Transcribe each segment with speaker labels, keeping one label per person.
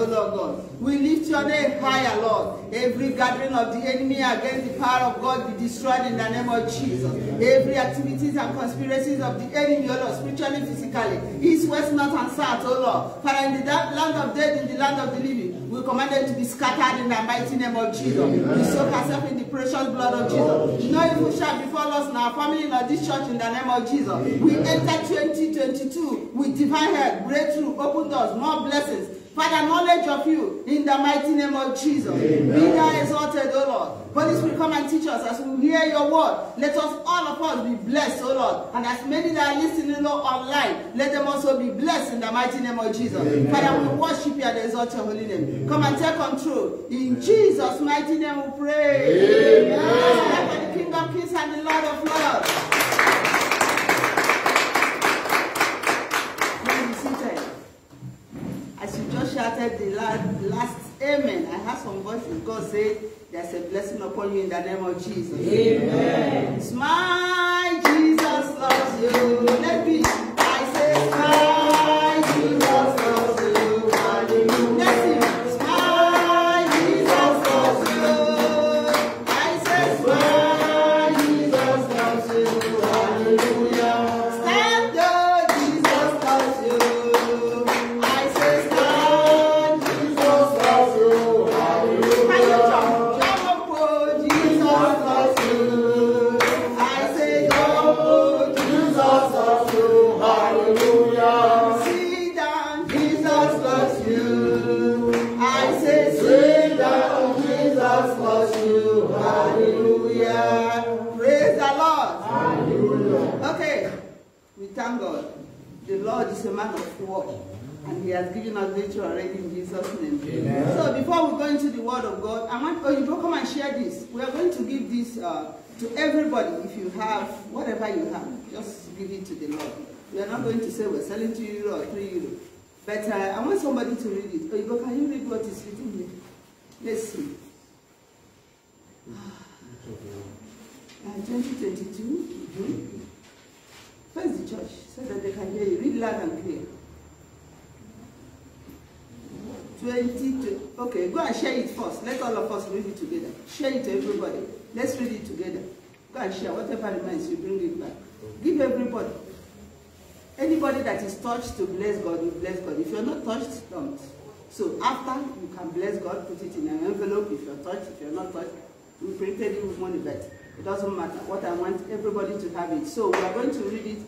Speaker 1: Lord God. We lift your name higher, Lord. Every gathering of the enemy against the power of God be destroyed in the name of Jesus. Every activities and conspiracies of the enemy, O Lord, spiritually, physically, east, west, north, and south, O Lord. Father, in the land of death, in the land of the living, we command them to be scattered in the mighty name of Jesus. We soak ourselves in the precious blood of Jesus. No evil shall befall us in our family, nor this church, in the name of Jesus. We enter 2022 with divine help, breakthrough, open doors, more blessings. Father, knowledge of you in the mighty name of Jesus. Amen. Be thou exalted, O Lord. Holy Spirit, come and teach us as we hear your word. Let us, all of us, be blessed, O Lord. And as many that are listening, Lord, online, let them also be blessed in the mighty name of Jesus. Amen. Father, we worship you and exalt your holy name. Amen. Come and take control. In Jesus' mighty name we pray. Amen. Amen. For the King of Kings and the Lord of Lords. As you just shouted the last amen, I heard some voices. God said, there's a blessing upon you in the name of Jesus. Amen. Smile, Jesus loves you. Let me, I say, smile, Jesus loves you. Hallelujah. Let's sing. Smile, Jesus loves you. I say, smile, Jesus loves you. Hallelujah. Stand up, Jesus loves you. Thank God. The Lord is a man of war, and he has given us victory already in Jesus' name. Amen. So before we go into the word of God, I want you to come and share this. We are going to give this to everybody. If you have whatever you have, just give it to the Lord. We are not going to say we're selling €2 or €3. But I want somebody to read it. Oyibo, can you read what is written here? Let's see. 2022. Where's the church? So that they can hear you. Read loud and clear. 22. Okay, go and share it first. Let all of us read it together. Share it to everybody. Let's read it together. Go and share. Whatever remains, you bring it back. Give everybody. Anybody that is touched to bless God, you bless God. If you're not touched, don't. So after, you can bless God, put it in an envelope. If you're touched, if you're not touched, we printed it with money, but it doesn't matter. What I want everybody to have it. So we are going to read it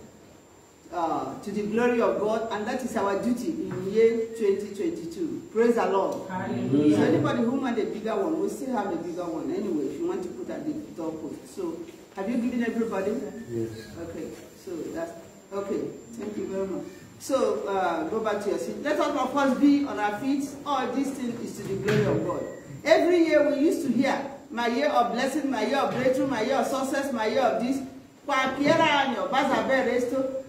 Speaker 1: to the glory of God, and that is our duty in year 2022. Praise the Lord. Hallelujah. So anybody who wants a bigger one, we still have a bigger one anyway, if you want to put at the doorpost. So have you given everybody? Yes. Okay. So that's okay. Thank you very much. So go back to your seat. Let us of course be on our feet. All these things is to the glory of God. Every year we used to hear, my year of blessing, my year of breakthrough, my year of success, my year of this. Cualquier año vas a ver esto,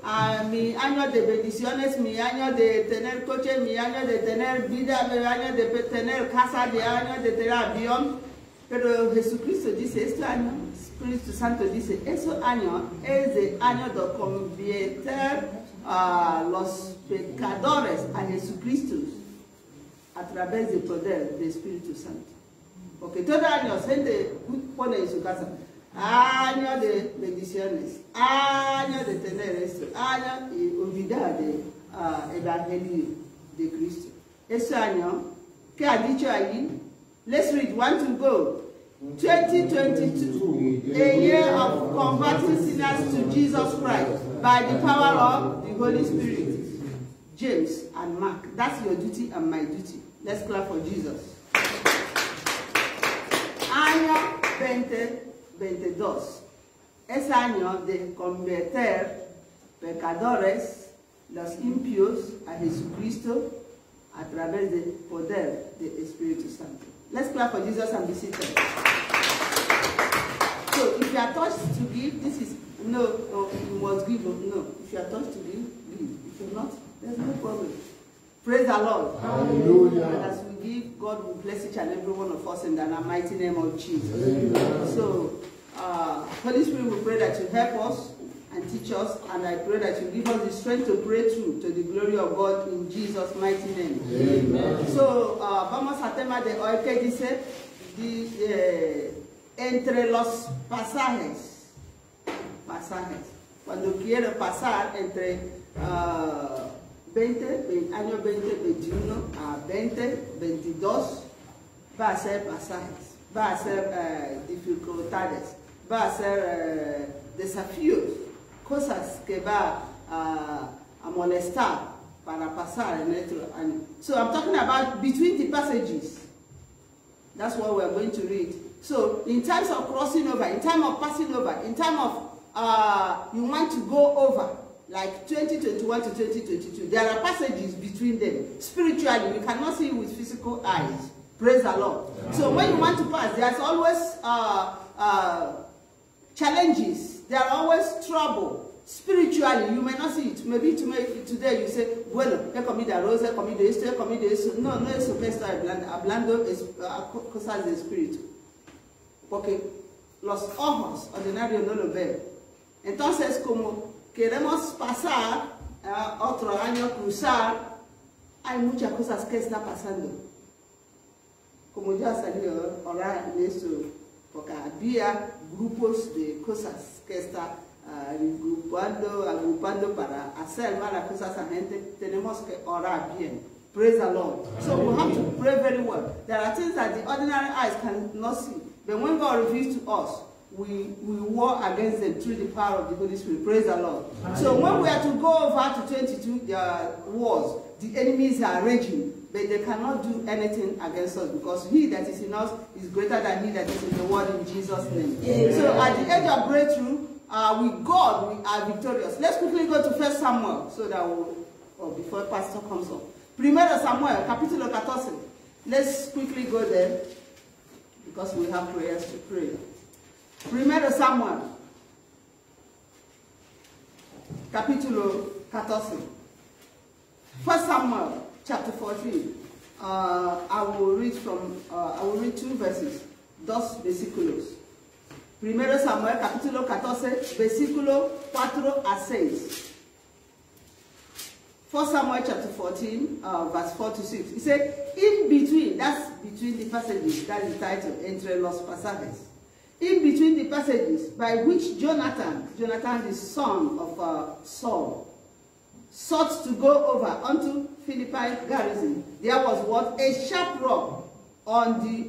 Speaker 1: mi año de bendiciones, mi año de tener coche, mi año de tener vida, mi año de tener casa, mi año de tener avión. Pero Jesucristo dice, este año, Espíritu Santo dice, ese año es el año de convertir a los pecadores a Jesucristo a través del poder del Espíritu Santo. Porque todo año gente pone en su casa, año de bendiciones, año de tener esto, año y olvidar de evangelio de Cristo. Ese año, ¿qué ha dicho allí? Let's read, 1 to go. 2022, a year of converting sinners to Jesus Christ by the power of the Holy Spirit. James and Mark, that's your duty and my duty. Let's clap for Jesus. Año 2022 es año de convertir pecadores, los impíos, a Jesucristo a través del poder del Espíritu Santo. Let's clap for Jesus and be seated. So, if you are touched to give, this is no, you must give. No, if you are touched to give, give. If you're not, there's no problem. Praise the Lord. Hallelujah. And as we give, God will bless each and every one of us in the mighty name of Jesus. Amen. So, Holy Spirit, we pray that you help us and teach us, and I pray that you give us the strength to pray through to the glory of God in Jesus' mighty name.
Speaker 2: Amen.
Speaker 1: So, vamos a tema de hoy que dice entre los pasajes. Cuando quiero pasar entre año 2021 a 2022, va a ser pasajes, va a ser dificultades, va a ser desafíos, cosas que va a molestar para pasar en otro año. So I'm talking about between the passages. That's what we're going to read. So in terms of crossing over, in terms of passing over, in terms of you want to go over, like 2021 to 2022, there are passages between them. Spiritually, we cannot see with physical eyes. Praise the Lord. Yeah. So when you want to pass, there's always challenges. There are always trouble. Spiritually, you may not see it. Maybe today you say, bueno, he comido arroz, he comido esto, he comido eso. No, no es eso que está hablando, es cosas de espíritu. Porque los ojos ordinarios no lo ven. Entonces, como queremos pasar otro año, cruzar, hay muchas cosas que están pasando. Como ya salió ahora en eso, porque había grupos de cosas que están agrupando para hacer malas cosas a gente. Tenemos que orar bien. Praise the Lord. So we have to pray very well. There are things that the ordinary eyes cannot see. But when God reveals to us, we war against them through the power of the Holy Spirit. Praise the Lord. So when we are to go over to 22 wars, the enemies are raging, but they cannot do anything against us because he that is in us is greater than he that is in the world in Jesus' name. Amen. So at the edge of breakthrough, with God, we are victorious. Let's quickly go to 1 Samuel so that before Pastor comes up. 1 Samuel, capítulo 14. Let's quickly go there because we have prayers to pray. 1 Samuel, capítulo 14. 1 Samuel, chapter 14. I will read 2 verses, 2 versículos. 1 Samuel, capítulo 14, versículo 4 a 6. 1 Samuel chapter 14, verse 4 to 6. He said, in between, that's between the passages, that is titled, Entre los Pasajes. In between the passages by which Jonathan, the son of Saul, sought to go over unto Philippi garrison, there was what? A sharp rock on the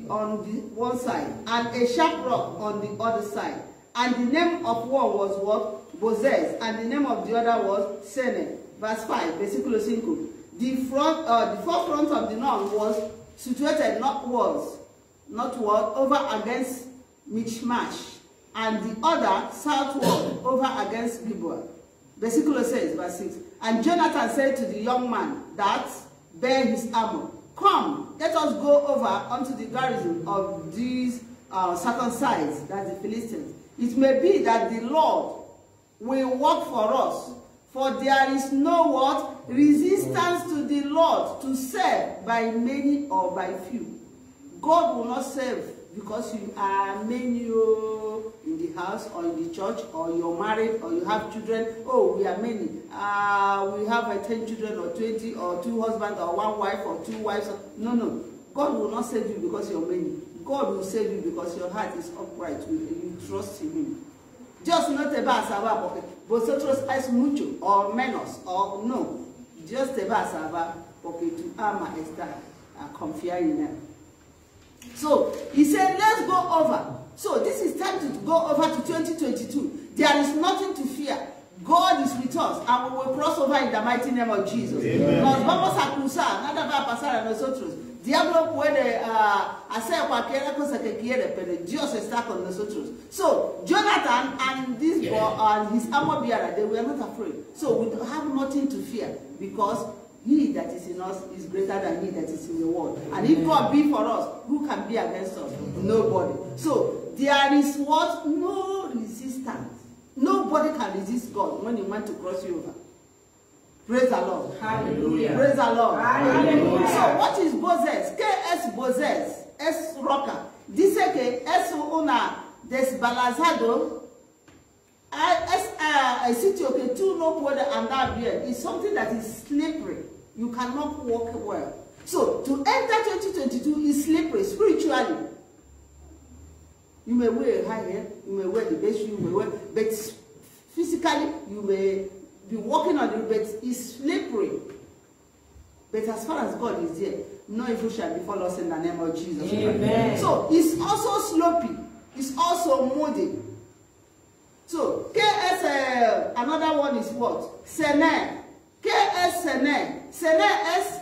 Speaker 1: one side, and a sharp rock on the other side. And the name of one was what? Bozez, and the name of the other was Sene. Verse 5, versículo 5. The forefront of the north was situated northward over against Michmash, and the other southward over against Gilboa. Versículo 6, verse 6. And Jonathan said to the young man that bare his armor, come, let us go over unto the garrison of these circumcised, that's the Philistines. It may be that the Lord will work for us, for there is no what? Resistance to the Lord to serve by many or by few. God will not serve because you are many in the house or in the church, or you're married or you have children. Oh, we are many. We have 10 children or 20 or 2 husbands or 1 wife or 2 wives. No. God will not save you because you're many. God will save you because your heart is upright. You trust in him. Just not about salvar porque vosotros es mucho or menos or no. Just about salvar porque tu alma está confiar en él. So he said, let's go over. So this is time to go over to 2022. There is nothing to fear. God is with us and we will cross over in the mighty name of Jesus. Nos vamos a cruzar, nada va a pasar a nosotros. Diablo puede hacer cualquier cosa que quiere, pero Dios está con nosotros. So Jonathan and this boy and his armor bearer, they were not afraid. So we have nothing to fear because he that is in us is greater than he that is in the world. And if God be for us, who can be against us? Nobody. So there is what? No resistance. Nobody can resist God when he wants to cross you over. Praise the Lord. Hallelujah. Praise the Lord. Hallelujah. So what is Bozez? ¿Qué es Bozez? Es roca. Dice que es una desbalazado I sit okay, two no water and that beard is something that is slippery. You cannot walk well. So to enter 2022 is slippery spiritually. You may wear a high hair, you may wear the best shoe, you may wear, but physically you may be walking on it, but it's slippery. But as far as God is there, no evil shall befall us in the name of Jesus. Amen. So it's also sloppy. It's also muddy. So KS, another one is what? Sene. KS Sene. Sene es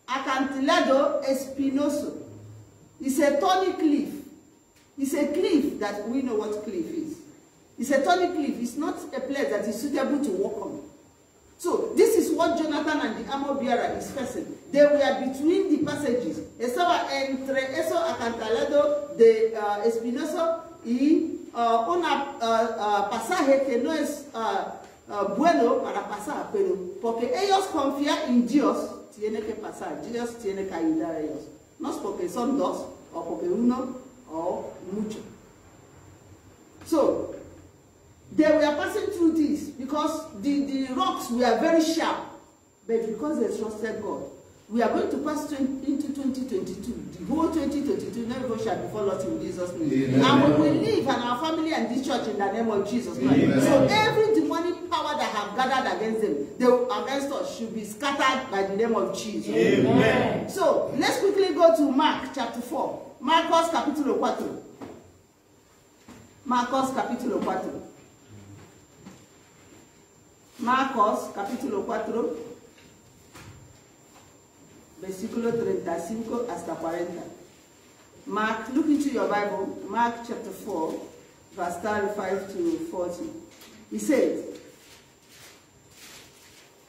Speaker 1: Acantilado Espinoso. It's a thorny cliff. It's a cliff that we know what cliff is. It's a thorny cliff. It's not a place that is suitable to walk on. So this is what Jonathan and the armor bearer is facing. They were between the passages. Estaba entre eso acantilado de Espinoso y una pasaje que no es bueno para pasar, pero porque ellos confían en Dios, tiene que pasar. Dios tiene que ayudar a ellos. No es porque son dos, o porque uno, o mucho. So, they were passing through this because the rocks were very sharp. But because they trusted God, we are going to pass into 2022. The whole 2022, no evil shall befall us in Jesus' name. Amen. And we will live and our family and this church in the name of Jesus Christ. Amen. So every demonic power that have gathered against them, against us, should be scattered by the name of Jesus. Amen. So let's quickly go to Mark chapter 4. Marcos capítulo 4. Marcos capítulo 4. Marcos capítulo 4. Versículo 35 hasta 40. Mark, look into your Bible, Mark chapter 4, verse 35 to 40. He said,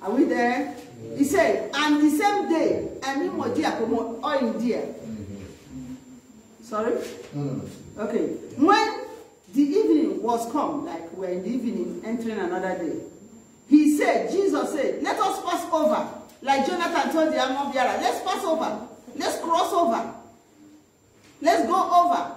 Speaker 1: are we there? Yeah. He said, and the same day, and in Modia, or India. Sorry? No. Okay. When the evening was come, like we're in the evening, entering another day, he said, Jesus said, let us pass over. Like Jonathan told the armor bearer, let's pass over. Let's cross over. Let's go over.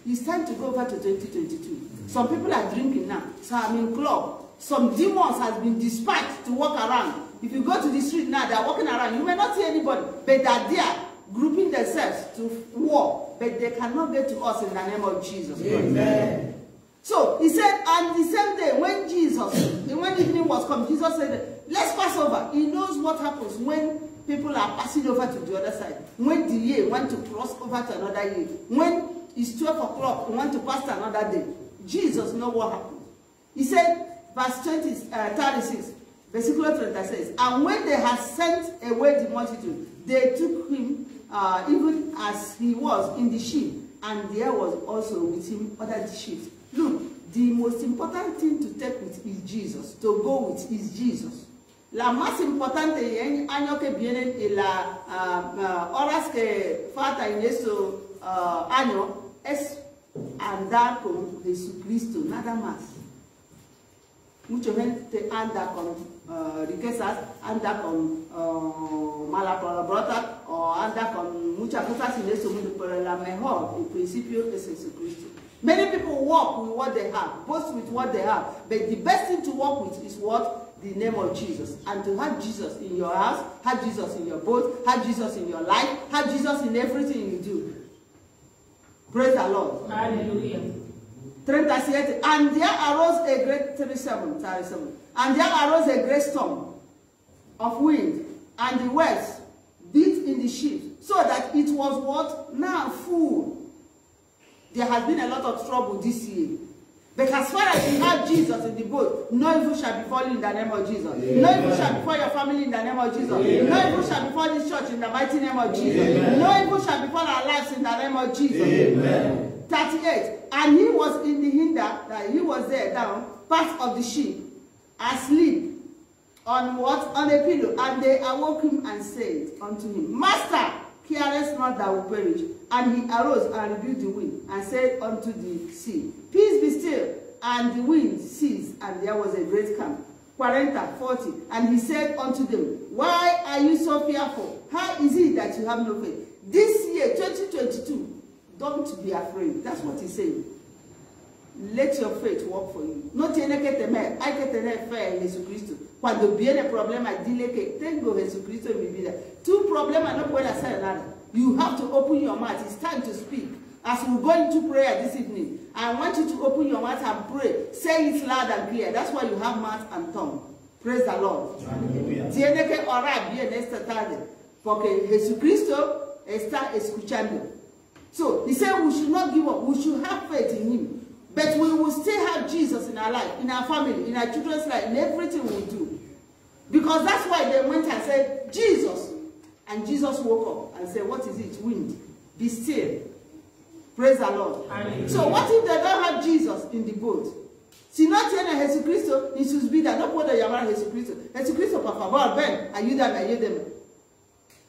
Speaker 1: It's time to go over to 2022. Some people are drinking now. So I'm in club. Some demons has been dispatched to walk around. If you go to the street now, they're walking around. You may not see anybody, but they're there grouping themselves to war. But they cannot get to us in the name of Jesus. Amen. So he said, and the same day when evening was come, Jesus said, let's pass over. He knows what happens when people are passing over to the other side. When the year want to cross over to another year. When it's 12 o'clock, we want to pass to another day. Jesus knows what happens. He said, verse 36, versículo 30 says, and when they had sent away the multitude, they took him even as he was in the ship, and there was also with him other ships. Look, the most important thing to take with is Jesus. To go with is Jesus. La más importante año que viene y las horas que falta en eso año es andar con Jesucristo, nada más. Mucha gente anda con riquezas, anda con mala palabra o anda con muchas cosas en ese mundo, pero la mejor, el principio es Jesucristo. Many people walk with what they have, boast with what they have, but the best thing to walk with is what? The name of Jesus. And to have Jesus in your house, have Jesus in your boat, have Jesus in your life, have Jesus in everything you do. Praise the Lord. Hallelujah. 37. And there arose a great 37. And there arose a great storm of wind, and the waves beat in the ship, so that it was what? Now full. There has been a lot of trouble this year. But as far as you have Jesus in the boat, no evil shall befall you in the name of Jesus. Amen. No evil shall befall your family in the name of Jesus. Amen. No evil shall befall this church in the mighty name of Jesus. Amen. No evil shall befall our lives in the name of Jesus. Amen. 38. And he was in the hinder, that he was there down, part of the ship, asleep, on what? On a pillow. And they awoke him and said unto him, Master, carest not thou will perish. And he arose and rebuked the wind, and said unto the sea, Peace be still. And the wind ceased, and there was a great calm. 40. And he said unto them, Why are you so fearful? How is it that you have no faith? This year, 2022, don't be afraid. That's what he's saying. let your faith work for you. No tiene que temer, hay que tener fe en Jesucristo. Cuando viene problema, dile que tengo Jesucristo en mi vida. Tu problema no puede hacer nada. You have to open your mouth. It's time to speak. As we go into prayer this evening, I want you to open your mouth and pray. Say it loud and clear. That's why you have mouth and tongue. Praise the Lord. Tiene que orar bien esta tarde, porque Jesucristo está escuchando. So, he said we should not give up. We should have faith in him. But we will still have Jesus in our life, in our family, in our children's life, in everything we do. Because that's why they went and said, Jesus. And Jesus woke up and said, what is it? Wind. Be still. Praise the Lord. Amen. So what if they don't have Jesus in the boat? Si no tiene Jesucristo en sus vidas, no puedo llamar a Jesucristo. Jesucristo, por favor, ven, ayúdame, ayúdame.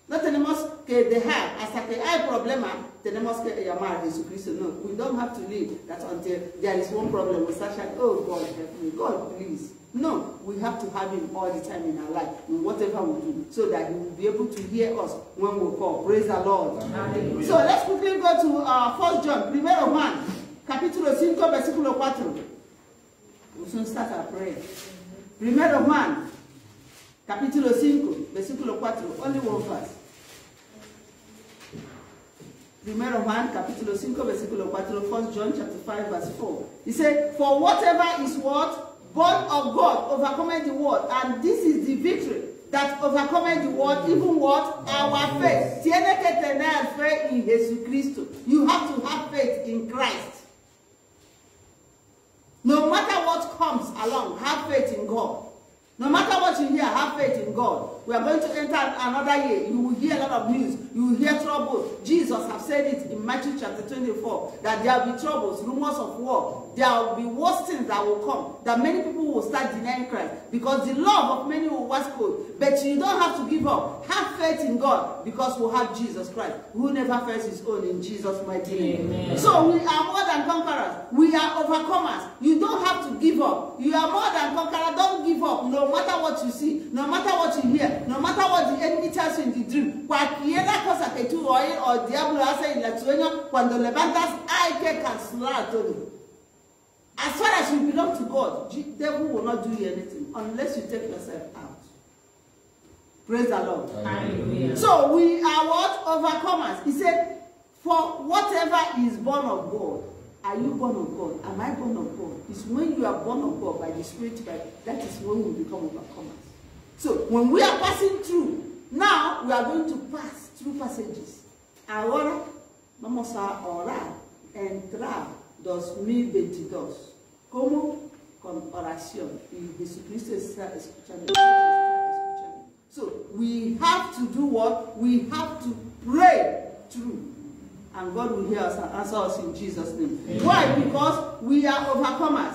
Speaker 1: No tenemos que dejar, hasta que hay problema, tenemos que llamar a Jesucristo. No, we don't have to leave that until there is one problem. We start shouting, oh God, help me, God, please. No, we have to have him all the time in our life, in whatever we do, so that he will be able to hear us when we call. Praise the Lord. Amen. So let's quickly go to 1 John, primero Juan, capítulo 5, versículo 4. We'll soon start our prayer. Primero Juan, capítulo 5, versículo 4, only one verse. Primero Juan, capítulo 5, versículo 4, 1 John chapter 5, verse 4. He said, for whatever is what? Born of God, overcoming the world, and this is the victory that overcoming the world, even what? Our faith. Tiene que tener fe en Jesucristo. You have to have faith in Christ. No matter what comes along, have faith in God. No matter what you hear, have faith in God. We are going to enter another year. You will hear a lot of news. You will hear trouble. Jesus has said it in Matthew chapter 24, that there will be troubles, rumors of war. There will be worse things that will come, that many people will start denying Christ, because the love of many will wax cold. But you don't have to give up. Have faith in God, because we'll have Jesus Christ, who never fails his own, in Jesus' mighty name. Amen. So we are more than conquerors. We are overcomers. You don't have to give up. You are more than conquerors. Don't give up. No matter what you see, no matter what you hear, no matter what the enemy tells you in the dream, cualquiera cosa que tú oyes o diablo hace en el sueño, cuando levantas, hay que cancelar todo. As far as you belong to God, the devil will not do you anything unless you take yourself out. Praise the Lord. Hallelujah. So we are what? Overcomers. He said, for whatever is born of God. Are you born of God? Am I born of God? It's when you are born of God by the Spirit, that is when we become overcomers. So when we are passing through, now we are going to pass through passages. Ahora vamos a orar, entrar 2022. ¿Cómo? Con oración. Y Jesucristo está escuchando. So we have to do what? We have to pray through. And God will hear us and answer us in Jesus' name. Amen. Why? Because we are overcomers.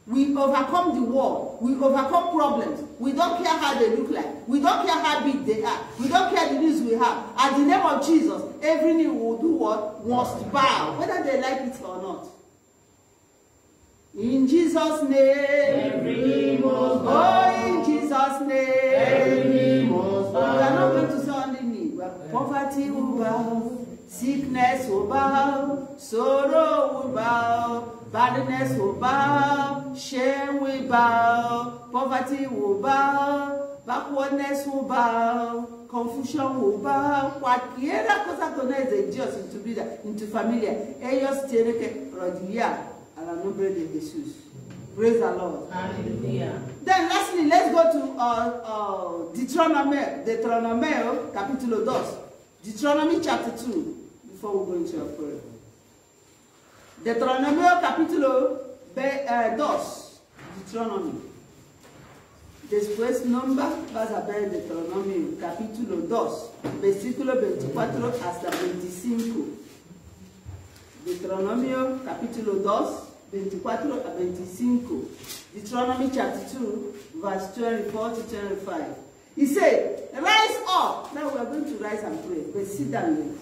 Speaker 1: We overcome the world. We overcome problems. We don't care how they look like. We don't care how big they are. We don't care the news we have. At the name of Jesus, every knee will do what? Must bow, whether they like it or not. In Jesus' name, every knee must bow. Oh, in Jesus' name, every knee must bow. We are not going to say only knee. Poverty will bow. Sickness will bow, sorrow will bow, badness will bow, shame will bow, poverty will bow, backwardness will bow, confusion will bow. Cualquiera cosa que no es de Dios en tu vida, en tu familia, ellos tienen que rodillar a la nombre de Jesús. Praise the Lord. Hallelujah. Then lastly, let's go to Deuteronomy capítulo 2. Deuteronomy chapter 2, before we go into our prayer. Deuteronomy capítulo 2. Deuteronomy. Después vas a ver Deuteronomy capítulo 2, versículo 24 hasta 25. Deuteronomy capítulo 2, 24 a 25. Deuteronomy chapter 2, verse 24 to 25. He said, rise up. Now we are going to rise and pray. But sit down.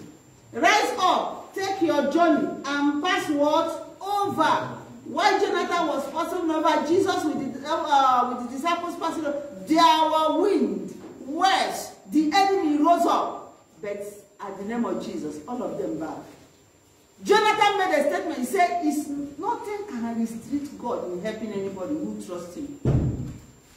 Speaker 1: Rise up, take your journey, and pass what? Over. While Jonathan was passing over, Jesus with the disciples passing over, there were wind, waves. The enemy rose up. But at the name of Jesus, all of them bowed. Jonathan made a statement. He said, nothing can restrict God in helping anybody who trusts him.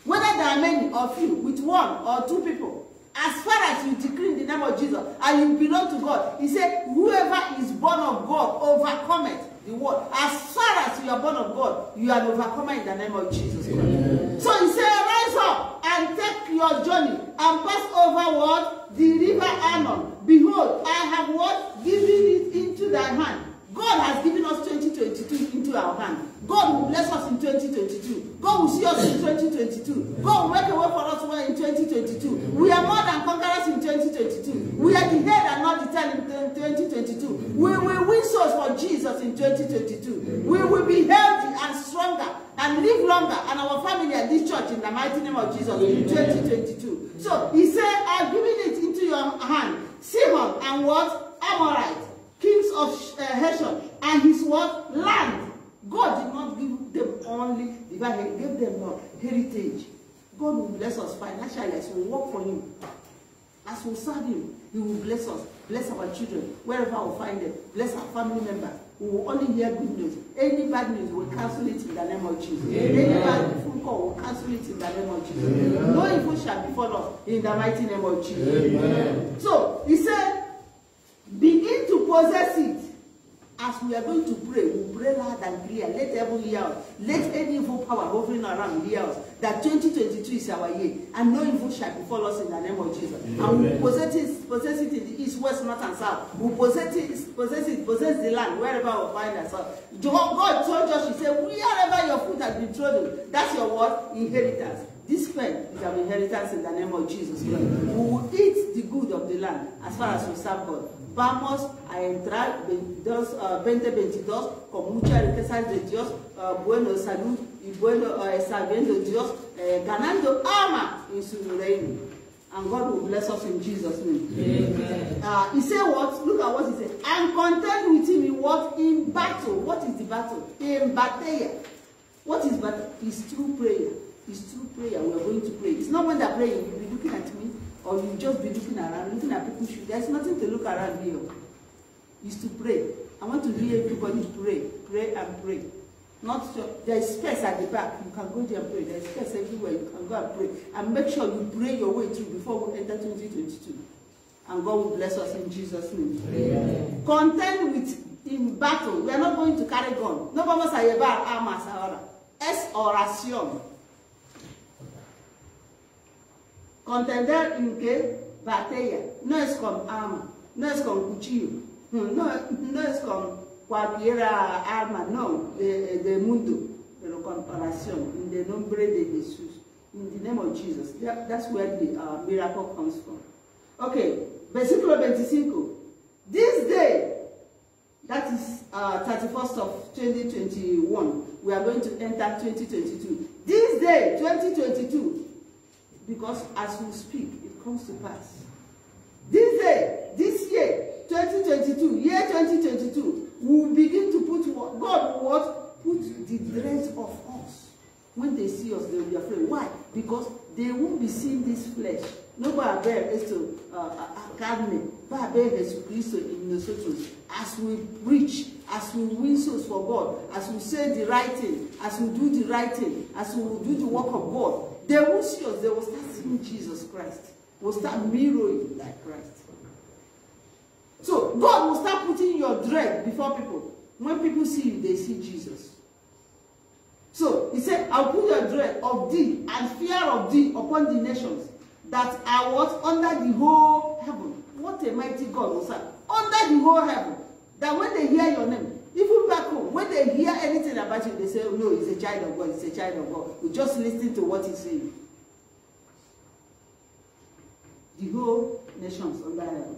Speaker 1: Whether there are many or few, with one or two people, as far as you decree in the name of Jesus and you belong to God, he said, whoever is born of God overcometh the world. As far as you are born of God, you are an overcomer in the name of Jesus Christ. So he said, rise up and take your journey and pass over what? The river Arnon. Behold, I have what? Given it into thy hand. God has given us 2022 into our hand. God will bless us in 2022. God will see us in 2022. God will make a way for us in 2022. We are more than conquerors in 2022. We are the head and not the tail in 2022. We will win souls for Jesus in 2022. We will be healthy and stronger and live longer, and our family and this church in the mighty name of Jesus in 2022. So he said, I've given it into your hand. Sihon and what? Amorite, kings of Heshon, and his what? Land. God did not give them only divine, he gave them what? Heritage. God will bless us financially as we work for him. As we serve him, he will bless us, bless our children, wherever we find them, bless our family members. We will only hear good news. Any bad news, we'll cancel it in the name of Jesus. Any bad phone call, we'll cancel it in the name of Jesus. Amen. No evil shall befall us in the mighty name of Jesus. Amen. So, he said, begin to possess it. As we are going to pray, we'll pray loud and clear. Let heaven hear us. Let any evil power hovering around hear us. That 2022 is our year. And no evil shall befall us in the name of Jesus. Amen. And we'll possess it in the east, west, north, and south. We'll possess the land wherever we find ourselves. God told us, he said, wherever your foot has been trodden, that's your what? Inheritance. This pen is our inheritance in the name of Jesus Christ. We will eat the good of the land as far as we serve God. Vamos a entrar 2022 con muchas riquezas de Dios, buena salud y bueno sabiendo Dios, ganando alma en su reino. And God will bless us in Jesus' name. Amen. He said what? Look at what he said. And contend with him in what? In battle. What is the battle? In battle. What is battle? It's through prayer. It's through prayer we are going to pray. It's not when they're praying, you'll be looking at me, or you just be looking around, looking at people's shoes. There's nothing to look around here. It's to pray. I want to hear everybody pray. Pray and pray. Not so, there's space at the back. You can go there and pray. There's space everywhere. You can go and pray. And make sure you pray your way through before we enter 2022. And God will bless us in Jesus' name. Amen. Contend with in battle. We are not going to carry gun. No vamos a llevar armas ahora. Es oración. Contender en qué? Batalla. No es con arma, no es con cuchillo, no es con cualquier arma, no, de mundo, pero con oración, en el nombre de Jesús, in the name of Jesus. That's where the miracle comes from. Okay, versículo 25. This day, that is 31st of 2021, we are going to enter 2022. This day, 2022, because as we speak, it comes to pass. This day, this year, 2022, year 2022, we will begin to put what? God will what? Put the dread of us. When they see us, they will be afraid. Why? Because they won't be seeing this flesh. No va a ver esto, carne, va a ver Jesucristo en nosotros. As we preach, as we win souls for God, as we say the right thing, as we do the right thing, as we do the work of God, they will see us, they will start seeing Jesus Christ. Will start mirroring like Christ. So God will start putting your dread before people. When people see you, they see Jesus. So he said, I'll put your dread of thee and fear of thee upon the nations that are what? Under the whole heaven. What a mighty God will serve. Under the whole heaven. That when they hear your name, even back home, when they hear anything about you, they say, oh, no, he's a child of God, he's a child of God. We just listen to what he's saying. The whole nations under heaven.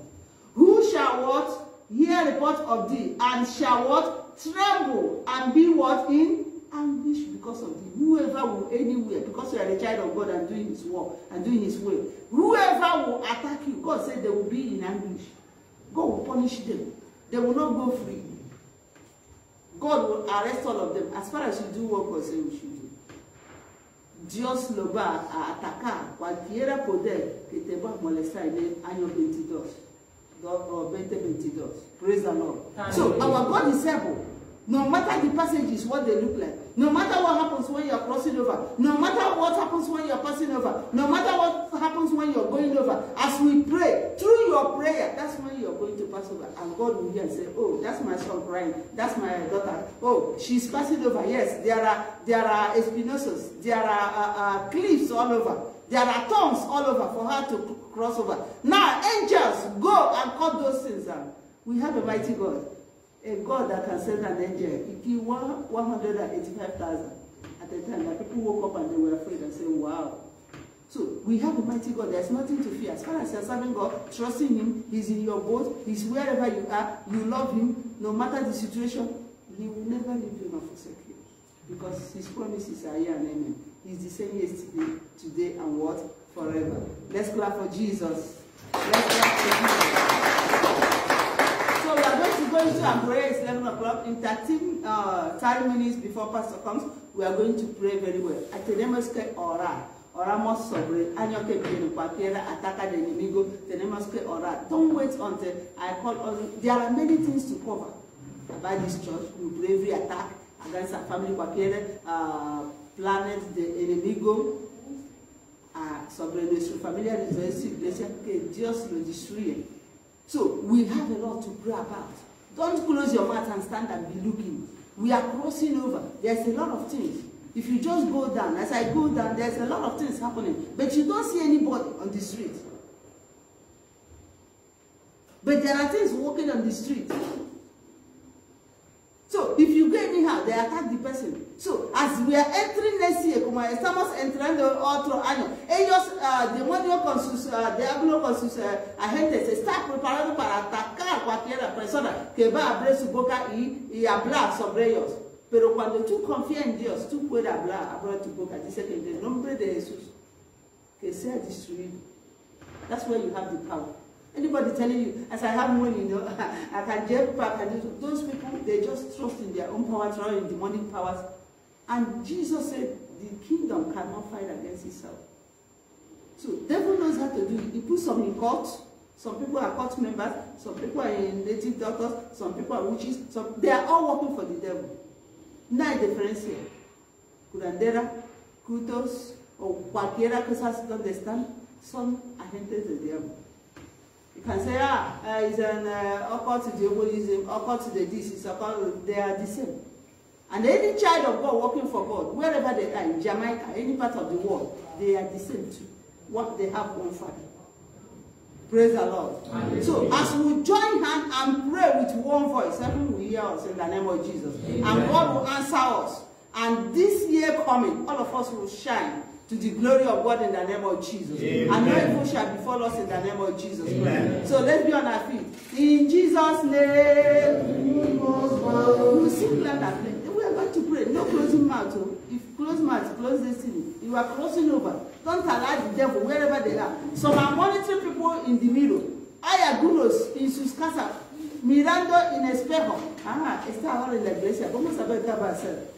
Speaker 1: Who shall what? Hear report of thee, and shall what? Tremble, and be what? In anguish because of thee. Whoever will anywhere, because you are a child of God and doing his work and doing his will, whoever will attack you, God said they will be in anguish. God will punish them. They will not go free. God will arrest all of them as far as you do what God said we should do. Dios lo va a atacar cualquiera poder que te va a molestar en el año 22. 2022. Praise the Lord. So our God is able. No matter the passages, what they look like, no matter what happens when you're crossing over, no matter what happens when you're passing over, no matter what happens when you're going over, as we pray, through your prayer, that's when you're going to pass over. And God will hear and say, oh, that's my son crying, that's my daughter, oh, she's passing over. Yes, there are espinosas, there are cliffs all over, there are thorns all over for her to cross over. Now, angels, go and cut those things down. We have a mighty God. A God that can send an angel. He killed 185,000 at the time that people woke up and they were afraid and said, wow. So we have a mighty God. There's nothing to fear. As far as you're serving God, trusting Him, He's in your boat, He's wherever you are, you love Him, no matter the situation, He will never leave you nor forsake you. Because His promises are yeah and amen. He's the same yesterday, today, and what? Forever. Let's clap for Jesus. Let's clap for Jesus. So we are going to go into and pray. It's 11 o'clock. In 30 minutes before Pastor comes, we are going to pray very well. Tenemos que orar. Oramos sobre año que viene. Cualquiera ataca de enemigo. Tenemos que orar. Don't wait until I call on. There are many things to cover about this church. We pray every attack against our family. Cualquiera planet de enemigo sobre nuestra familia, de nuestra iglesia, que Dios lo destruye. So we have a lot to pray about. Don't close your mouth and stand and be looking. We are crossing over. There's a lot of things. If you just go down, as I go down, there's a lot of things happening. But you don't see anybody on the street. But there are things walking on the street. So if you go anyhow, they attack the person. So as we are entering next year, como estamos entrando otro año, ellos, demonio con sus, diablo con sus agentes, se está preparando para atacar cualquier persona que va a abrir su boca y hablar sobre ellos. Pero cuando tú confías en Dios, tú puedes hablar, abrir tu boca. Dice que en el nombre de Jesús, que sea destruido. That's where you have the power. Anybody telling you, as I have money, you know, I can jump back, and those people, they just trust in their own power, trust in demonic powers. And Jesus said, the kingdom cannot fight against itself. So, devil knows how to do it. He puts some in court. Some people are court members. Some people are in native doctors. Some people are witches. They are all working for the devil. No difference here. Curandera, cultos, o cualquiera cosa donde están, son agentes del diablo. You can say, it's an occult to the Obolism, occult to the this, it's occult, they are the same. And any child of God working for God, wherever they are, in Jamaica, any part of the world, they are the same too. What they have one Father. Praise the Lord. Amen. So as we join hands and pray with one voice, heaven will hear us in the name of Jesus. Amen. And God will answer us. And this year coming, all of us will shine to the glory of God in the name of Jesus. Amen. And no evil shall befall us in the name of Jesus. Amen. So let's be on our feet. In Jesus' name, we sing like that. We are going to pray. No closing mouth. If close mouth, close destiny. You are crossing over. Don't allow the devil wherever they are. Some are monitoring people in the middle. Hay algunos en sus casas mirando en espejo. Está ahora en la iglesia. Vamos a ver qué va a hacer.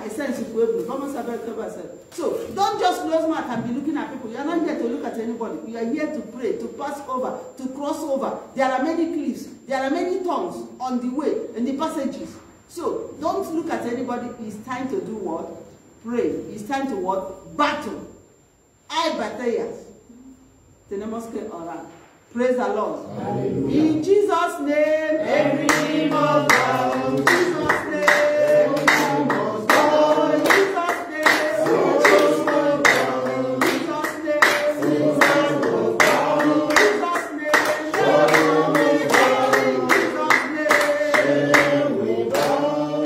Speaker 1: Está en su pueblo. Vamos a ver qué va a hacer. So, don't just close mouth and be looking at people. You are not here to look at anybody. You are here to pray, to pass over, to cross over. There are many cliffs. There are many tongues on the way, in the passages. So, don't look at anybody. It's time to do what? Pray. It's time to what? Battle. Hay batallas. Tenemos que orar. Praise the Lord. Hallelujah. In Jesus' name, every knee must bow. In Jesus' name, every knee must bow. In Jesus' name, Jesus must bow. In Jesus' name, Jesus must bow. In Jesus' name, we bow.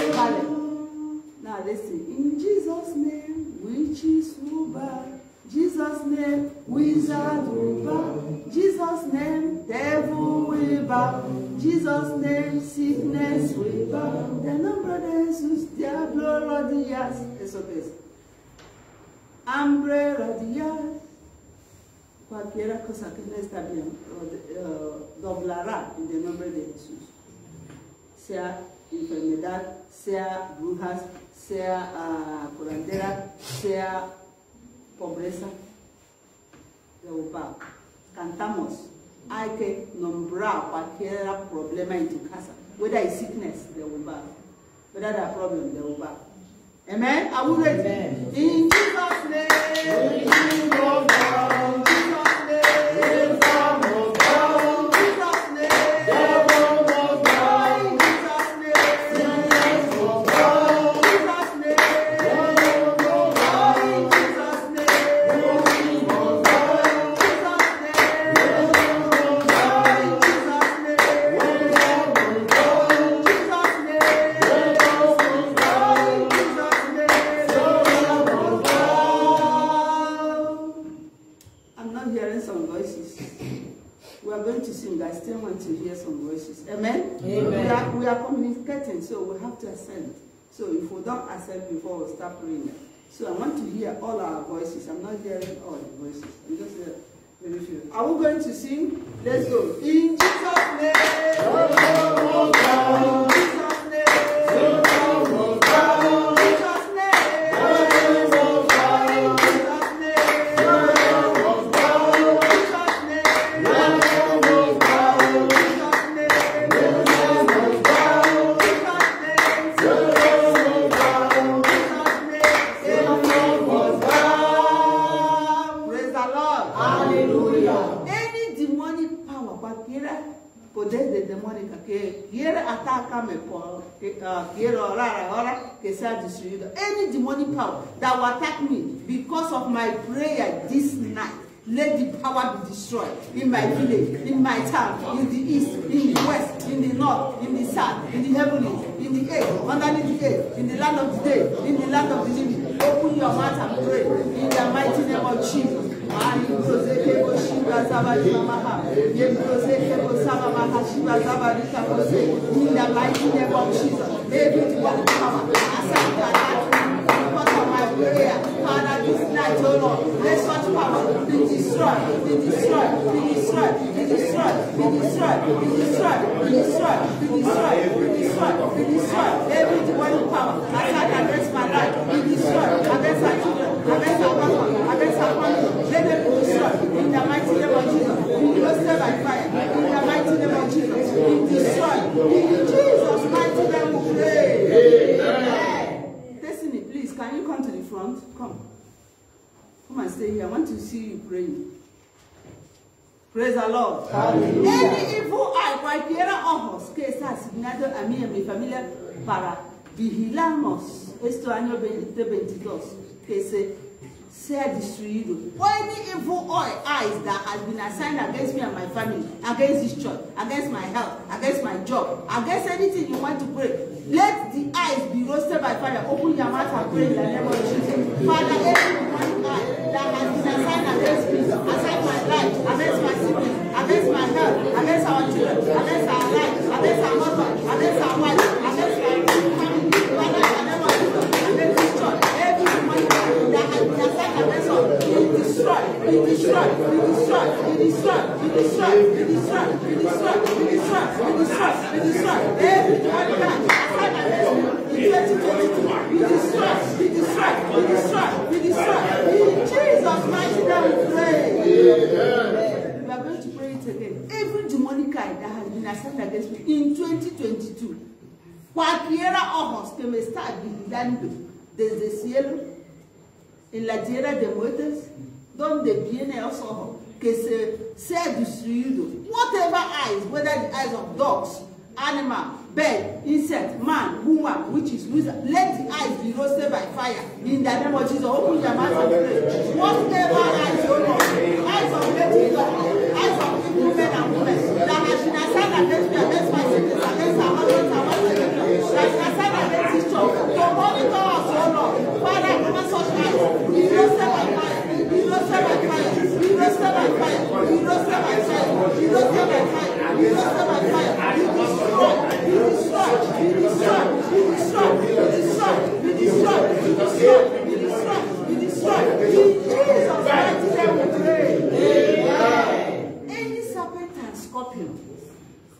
Speaker 1: Now listen. In Jesus' name, witches will bow. Jesus' name, wizard will bow. Jesus' name, devil will bow. Jesus' name, sickness will bow. The nombre de Jesús, diablo rodillas. Eso que es. Hambre rodillas. Cualquiera cosa que no está bien, doblará en el nombre de Jesús. Sea enfermedad, sea brujas, sea curandera, sea pobreza, de bow. Cantamos. hay que nombrar cualquier problema en tu casa. Whether it's sickness, they will bow. Whether there are problems, they will bow. Amen? Are we ready? Amen. In Jesus' name. In Jesus' name. Amen? Amen. We are communicating, so we have to ascend. So if we don't ascend before we start praying. So I want to hear all our voices. I'm not hearing all the voices. I'm just very few. Are we going to sing? Let's go. In Jesus' name. Any demonic power that will attack me because of my prayer this night, let the power be destroyed in my village, in my town, in the east, in the west, in the north, in the south, in the heavens, in the earth, underneath the earth, in the land of the dead, in the land of the living. Open your mouth and pray in the mighty name of Jesus. In the mighty name of Jesus, every power because of my prayer, Father, this night, oh Lord, let such power be destroyed, be destroyed, be destroyed, be destroyed, be destroyed, be destroyed, be destroyed, be destroyed, be destroyed, be destroyed. Every demonic power attack against my life, be destroyed, against our children, against our husband, against our family. Let them be destroyed in the mighty name of Jesus. Be roasted by fire in the mighty name of Jesus. Be destroyed in Jesus' mighty name. We pray. Amen. Destiny, please, can you come to the front? Come and stay here. I want to see you praying. Praise the Lord. Hallelujah. Any evil eye, cualquiera ojos que está asignado a mí y a mi familia para vigilarnos este año 2022, que sea destruido. Any evil eyes that has been assigned against me and my family, against this church, against my health, against my job, against anything you want to pray, let the eyes be roasted by fire. Open your mouth and pray in the name of Jesus. Father, every one eye that has been assigned against me, against my life, against my siblings, against my health, against our children, against our life, against our husband, against our wife, against our family, Father, in the name of Jesus, against this church, every one that has been assigned against us, be destroyed, be destroyed, be destroyed, be destroyed, be destroyed, be destroyed, be destroyed, be destroyed, be destroyed, be destroyed. Every one that in 2022, be destroyed, be destroyed, be destroyed, be destroyed. In Jesus' mighty name we pray. We are going to pray it again. Every demonic eye that has been assigned against me in 2022, cualquiera ojos que me está vigilando desde el cielo, en la tierra de muertos, donde viene el ojo, que sea destruido. Whatever eyes, whether the eyes of dogs, animal, bird, insect, man, woman, witches, wizard, let the eyes be roasted by fire. In the name of Jesus, open your mouth and pray. Whatever eyes, oh Lord, eyes of dirty God, eyes of evil men and women, that has been assigned against me, against my siblings, against our husbands, our wives, that has been assigned against this church, to monitor us, oh Lord. Father, over such eyes, be roasted by fire, be roasted by fire, be roasted by fire, be roasted by fire, be roasted by fire, be roasted by fire, be destroyed. Be destroyed, be destroyed, be destroyed, be destroyed, be destroyed, be destroyed, be destroyed, be destroyed. In Jesus' mighty name we pray. Amen. Any serpent and scorpion,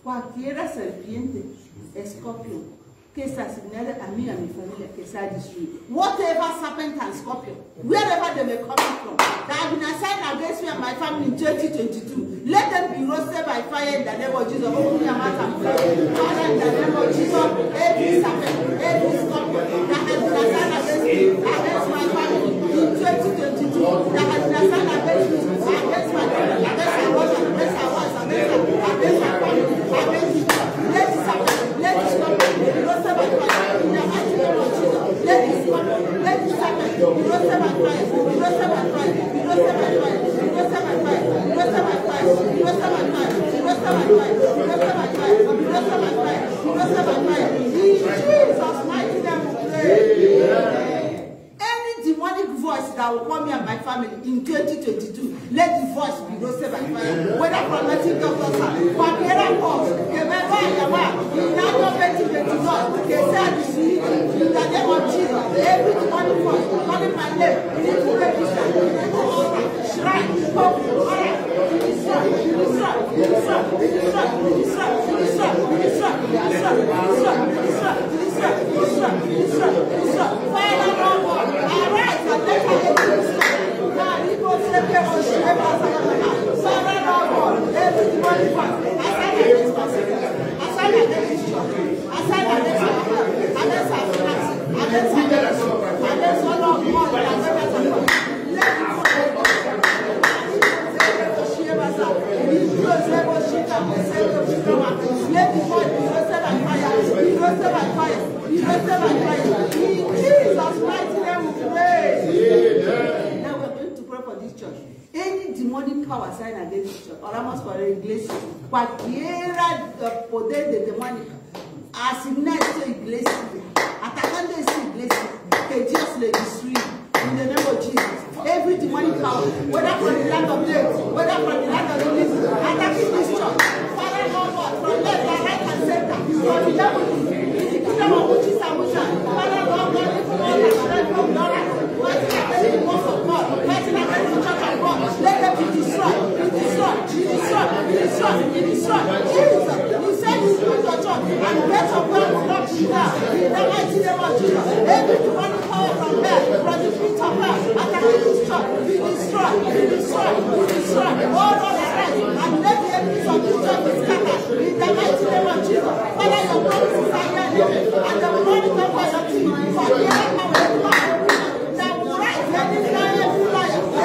Speaker 1: cualquiera serpiente, escorpión, que s'assignait à me and my family, que ça destroy. Whatever serpent and scorpion, wherever they may come from, that have been assigned against me and my family in 2022, let them be roasted by fire in the name of Jesus. Open your mouth and pray. Father, in the name of Jesus, every serpent, every scorpion that has been assigned against me, against my family in 2022, that has been assigned against me, against my family, against my husband, against my wife, against my family, against me, let it happen, let it stop. Let it happen. You roasted my fire. You roasted my fire. You roasted my fire. You roasted my fire. You roasted my fire. You roasted my fire. You roasted my fire. You roasted my fire. You roasted my fire. You roasted my fire. In Jesus' mighty name we pray. Any demonic voice that will call me and my family in 2022, let the voice be roasted by fire. Whether from nothing doctors, from here force, remember in another 2021, they said in the name of Jesus, every demonic voice calling my name, we need to register, we need to order, shrine, hope, order, any demonic power sign against church, oramos por la iglesia, cualquiera poder de demoníaco, asignar esta iglesia, atacando esta iglesia, que Dios le destruya. In the name of Jesus, every demonic power, whether from the land of death, whether from the land of the living, attacking this church, Father, Lord God, from left, right, and center, from the devil, in the kingdom of witches and wizards, Father, Lord God, lift all the strength from God, fighting against the works of God, fighting against the church of God, let them be destroyed, be destroyed, be destroyed, be destroyed, be destroyed. Jesus, you said you put your church, and the best of God will not be there. In the mighty name of Jesus, every demonic power from there, from the feet of God, attacking this church, be destroyed, be destroyed, be destroyed. All on the right, and let the enemies of this church be scattered. In the mighty name of Jesus, Father, your promises are here, and the blood of God your team, for the power that will rise every liar,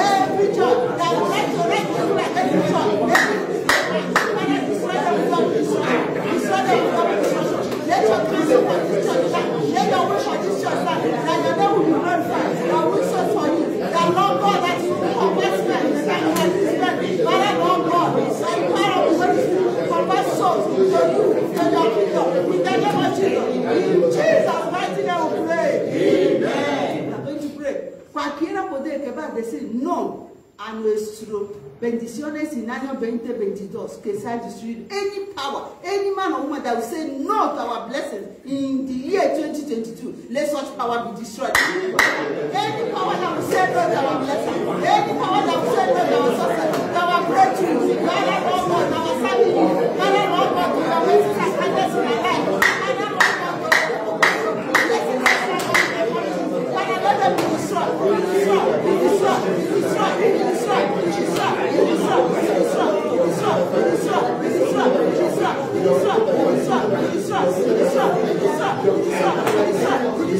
Speaker 1: every church, that will rise to rise to like every church, Father, destroy them with love, destroy them with love, let your grace upon this church, let your wish for this church, that your name will be glorified, your wishes for you, that Lord God, that you will convert men, that you will discern, Father, Lord God, that you power of the Holy Spirit, convert souls to you, to your kingdom, in the name of Jesus, in Jesus' mighty name we pray. Amen. We are going to pray. Cualquiera poder que va a decir no a nuestro bendiciones en año 2022 que sea destruido. Any power, any man or woman that will say no to our blessings in the year 2022, let such power be destroyed. Any power that will say no to our blessings, any power that will say no to our success, to our breakthrough, Father, Lord God, to our family, Father, Lord God, to our blessings and kindness in our life, Father, Lord God, to our blessings and kindness, Father, let them be destroyed, be destroyed, be destroyed, be destroyed, be destroyed, be destroyed, be destroyed, be destroyed, be destroyed, be destroyed, be destroyed, be destroyed, be destroyed, be destroyed, be destroyed, be destroyed, be destroyed, be destroyed, be destroyed, be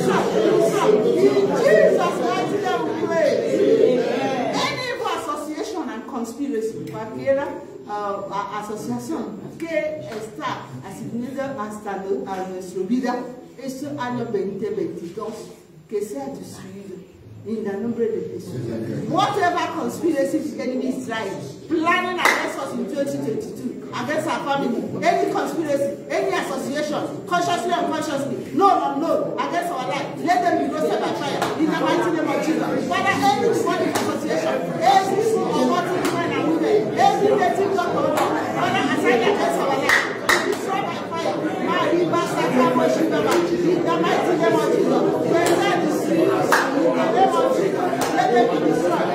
Speaker 1: destroyed. In Jesus' mighty name we pray. Any evil association and conspiracy, cualquiera asociación que está asignada a nuestra vida, este año 2022, que sea destruido. In the nombre de Jesús. Whatever conspiracy the enemy is trying, planning against us in 2022, against our family, any conspiracy, any association, consciously or unconsciously, no, against our life, let them be roasted by fire. In the mighty name of Jesus. Father, any demonic association, every single mortal man and women, every native doctor, Father, assigned against our life, destroy by fire. In the mighty name of Jesus. Let them be destroyed. Let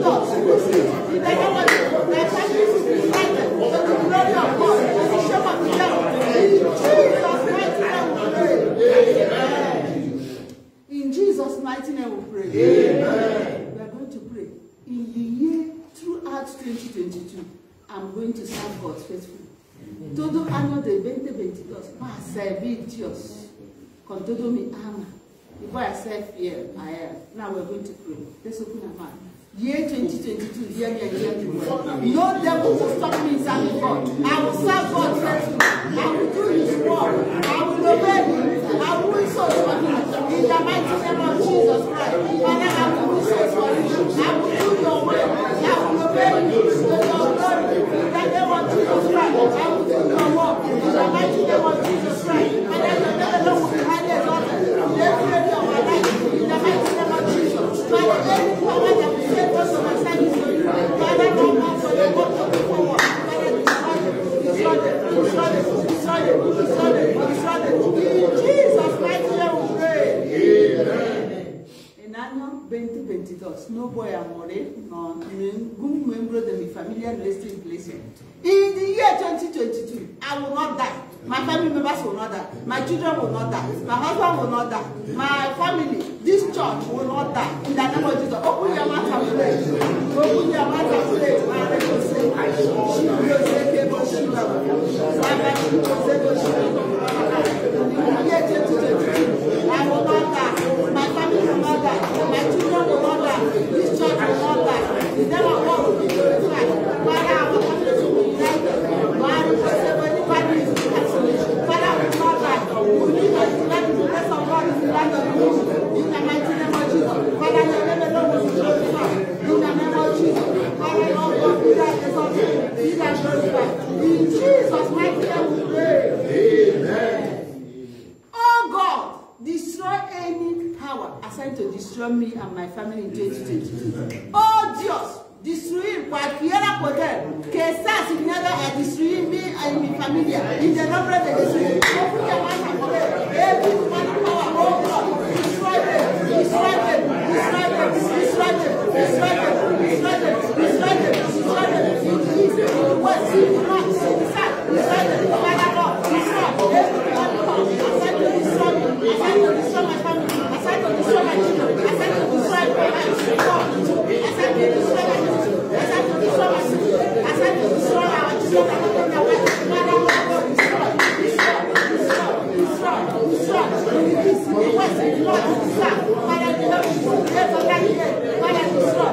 Speaker 1: doors to be sealed. In the name of Jesus, my family will be united to the glory of God and the shame of the devil. In Jesus' mighty name we pray. Amen. We are going to pray. In the year throughout 2022, I'm going to serve God faithfully. Todo año de 2022 va a servir Dios con todo mi alma. Before I serve here, I am. Now we're going to pray. Let's open our mouth. Year 2022, hear me and hear me well. No devil will stop me in serving God. I will serve God faithfully. I will do His work. I will obey Him. I will win souls for Him. In the mighty name of Jesus Christ. Father, I will win souls for Him. I will do Your will. I will obey You to Your glory. In the name of Jesus Christ. I will do Your work. In the mighty name of Jesus Christ. Father, Your name alone will be highly exalted. Every area of my life. In the mighty name of Jesus. Father, any power that will save us from our service to You. Father, no more for Your work to go forward. Father, destroy it. In Jesus' mighty name we pray. Amen. En año 2022, no voy a morir, no, ningún miembro de mi familia no está en iglesia. In the year 2022, I will not die. My family members will not die. My children will not die. My husband will not die. My family, this church will not die. In the name of Jesus, open your mouth and pray. Open your mouth and pray. I will not die. My family will not die. My children will not die. This church will not die. The devil will be glorified. Father, our family will be united. Father, will not die. We need to unite the rest of God in the land of the world. In the mighty name of Jesus. Father, Your name alone will be glorified. In the name of Jesus. Father, Lord God, be Thou exalted. Be Thou glorified. In Jesus' mighty name we pray. Amen. Oh God, destroy any power assigned to destroy me and my family in 2022. Oh Dios, destruir cualquiera poder que está asignado a destruir mí y mi familia. En el nombre de Jesús. Open your mouth and pray. Every demonic power, oh God, destroy them, destroy them, destroy them, destroy them, destroy them, destroy them, destroy them, destroy them. In Jesus' word, see the Lord, see the Son, destroy them. Father God, destroy every demonic power. Assigned to destroy me, assigned to destroy my family, assigned to destroy my children, assigned to destroy my life, assigned to destroy my children. As I to destroy my children, as I to destroy our children, Father, release in the west, in the north, in the south. Father, the Lord is there for that day. Father, destroy.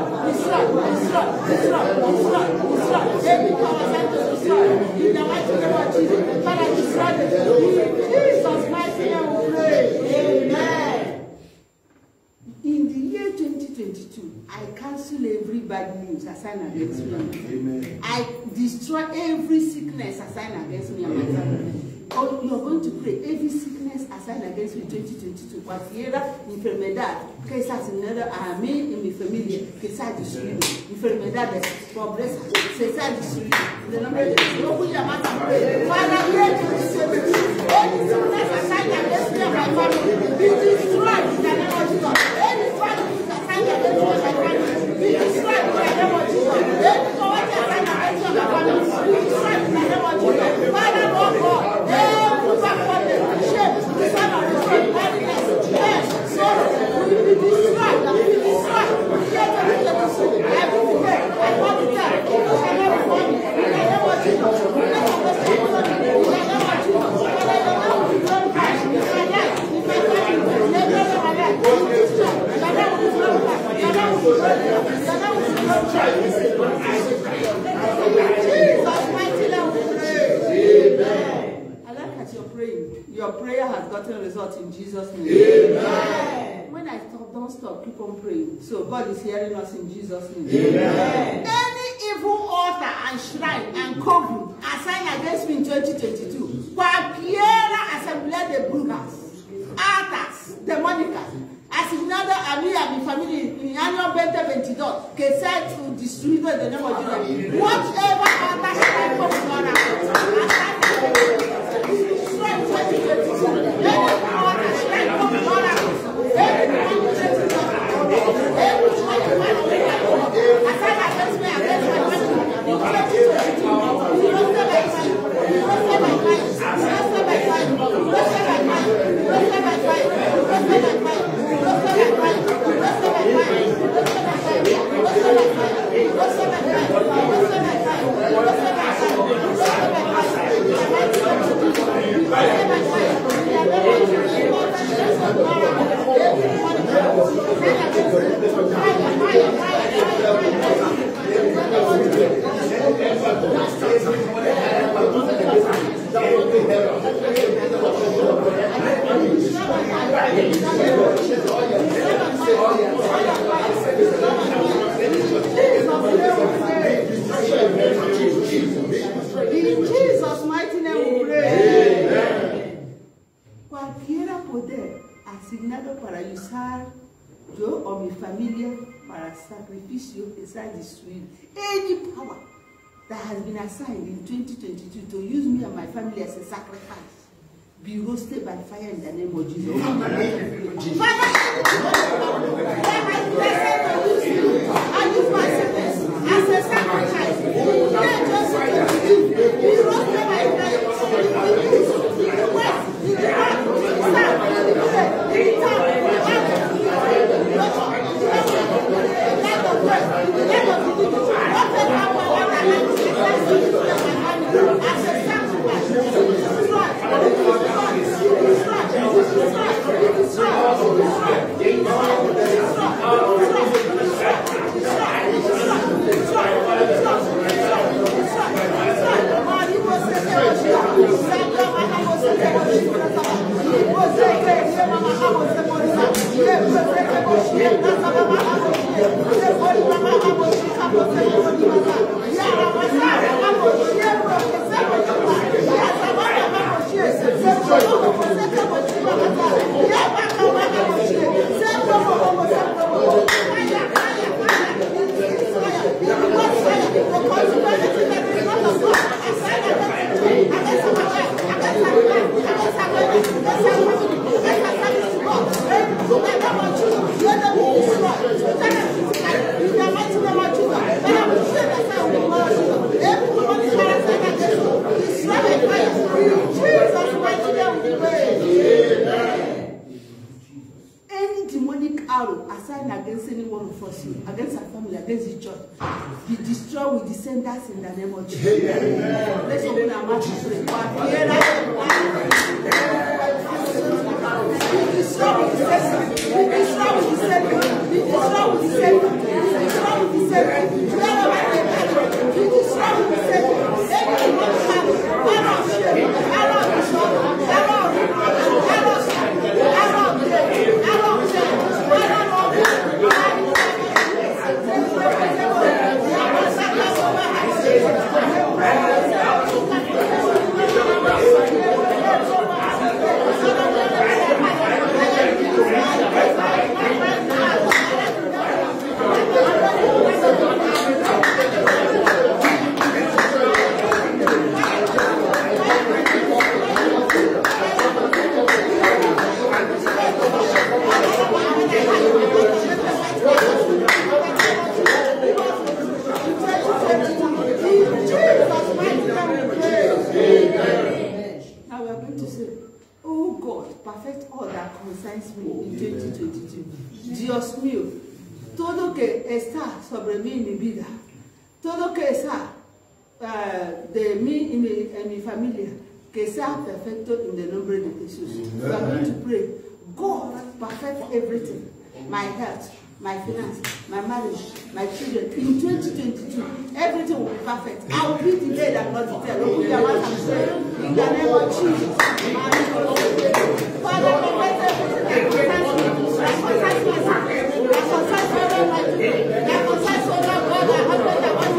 Speaker 1: Every power sent to destroy. In the mighty name of Jesus, Father, destroy them. In Jesus' mighty name we pray. Amen. In the year 2022, I cancel every bad news assigned against me. Amen. I destroy every sickness assigned against me and my family. Oh, you're going to pray every sickness assigned against me in 2022. Cualquier enfermedad que es asignada a mí y mi familia, que sea destruido. Enfermedades, pobreza, se sea destruido. En el nombre de Dios, open your mouth and pray. Father, year 2022, any sickness assigned against me and my family, be destroyed in the name of Jesus. Any family assigned against me and my family, be destroyed in the name of Jesus. Any poverty assigned against me and my family, be destroyed in the name of Jesus. Father, Lord God, every backwardness, shame, dishonour, barrenness, death, sorrow, will be destroyed, will be destroyed. Every day, I want to tell you, you shall not be funny. In the name of Jesus, in the name of Jesus, in the name of Jesus, Father, your name will be glorified in my life, in my family, in every area of my life. In this church, your name will be glorified, your name will be glorified, your name will be glorified. Jesus' mighty name we pray. Amen. You're praying. Your prayer has gotten results in Jesus' name. Amen. When I stop, don't stop. Keep on praying. So God is hearing us in Jesus' name. Amen. Any evil altar and shrine and coven assigned against me in 2022, cualquiera asamblea de brujas, altas, demónicas, asignada a mí y a mi familia en el año 2022, que sea destruido en el nombre de Jesus. Whatever altar shrine coven on our I In Jesus' mighty name we pray. Cualquiera poder asignado para usar yo o mi familia para sacrificio esa destruir. Any power that has been assigned in 2022 to use me and my family as a sacrifice be roasted by fire in the name of Jesus. I use my sickness as a sacrifice. Be roasted by fire. Any demonic arrow assigned against any one of us, against our family, against the church, be destroyed with descendants in the name of Jesus. Let's open our mouth and pray. Be destroyed with descendants. Be destroyed with descendants. Be destroyed with descendants. Be destroyed with descendants. Be destroyed with descendants. Any demonic arrow, perfect all that concerns me in 2022. Dios mío, todo que está sobre mí en mi vida, todo que está de mí y mi familia, que sea perfecto en el nombre de Jesús. We are going to pray. God, perfect everything. My health, my finance, my marriage, my children. In 2022, everything will be perfect. I will be delayed and not detailed. Open your mouth and pray. In the name of Jesus. Father, perfect everything that concerns me. That concerns my family. That concerns all my brother, husband, and wife.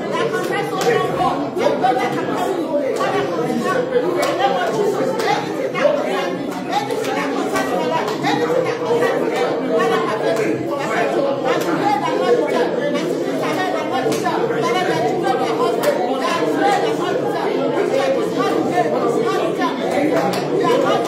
Speaker 1: That concerns all my God. Your brother can come in. Father, perfect in the name of Jesus. Everything that concerns me. Everything that concerns my life. Everything that concerns me. Father, perfect it. Perfect it. My children are not deterred. My children are not deterred. Father, my children are husband. They are deterred and not deterred. It's like it's not deterred. It's not deterred. We are not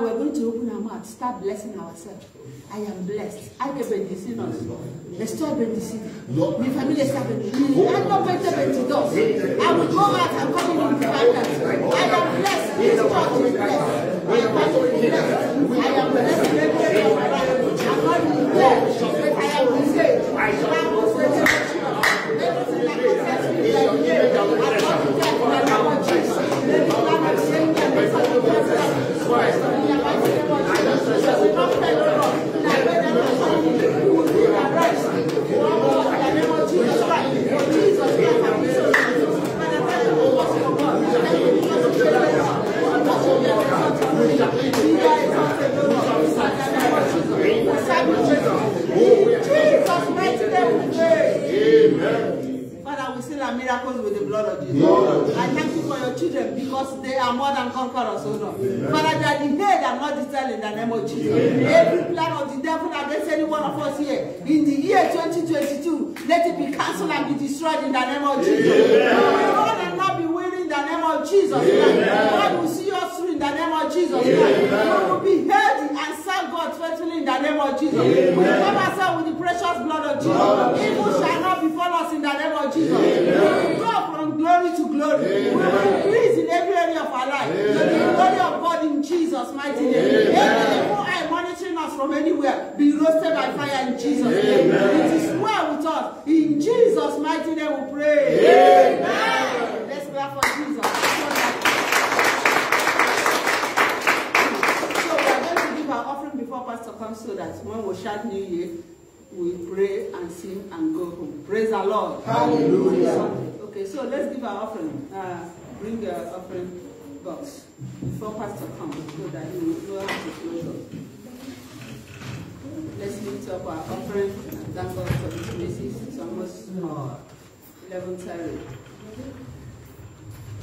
Speaker 1: Now we're going to open our mouth, start blessing ourselves. I am blessed. I can bendice us. Estoy bendecido. Mi familia está bendecida. I know better benditos. I will go out and come in finance. I am blessed. This church is blessed. My family is blessed. I am blessed. I'm not blessed, but I am saved. I was everything that concerns me is like you. I'm not dead in the name of Jesus. Let me plan and sing and make some of the Christ. In the mighty name of Jesus. So we don't fail, Lord. And I pray that my family will be arrested. One more in the name of Jesus Christ. For Jesus Christ, I'm so thankful. And I thank you for what you have done. I thank you because of your grace. And what you have done to me. You guys are the Lord. In the name of Jesus. We serve you, Jesus. Jesus' mighty name we pray. Amen. Father, we seal our miracles with the blood of Jesus. I thank you for your children because they are more than conquerors, oh Lord. Father, they are the head and not the tail in the name of Jesus. Every plan of the devil against any one of us here in the year 2022, let it be cancelled and be destroyed in the name of Jesus. We will run and not be weary in the name of Jesus. God will see us through in the name of Jesus. We will be healthy and serve God faithfully in the name of Jesus. We will cover ourselves with the precious blood of Jesus. Evil shall not befall us in the name of Jesus. We will go from glory to glory. We will increase in every area of our life. To the glory of God in Jesus' mighty name. Every evil eye monitoring us from anywhere be roasted by fire in Jesus' name. It is well with us. In Jesus' mighty name we pray. Amen. Let's clap for Jesus. So we are going to give our offering before Pastor comes so that when we shout New Year, we pray and sing and go home. Praise the Lord. Hallelujah. Okay, so let's give our offering. Bring your offering box before Pastor comes so that he will know how to close up. Let's lift up our offering and thank God for this message. It's almost 11:30.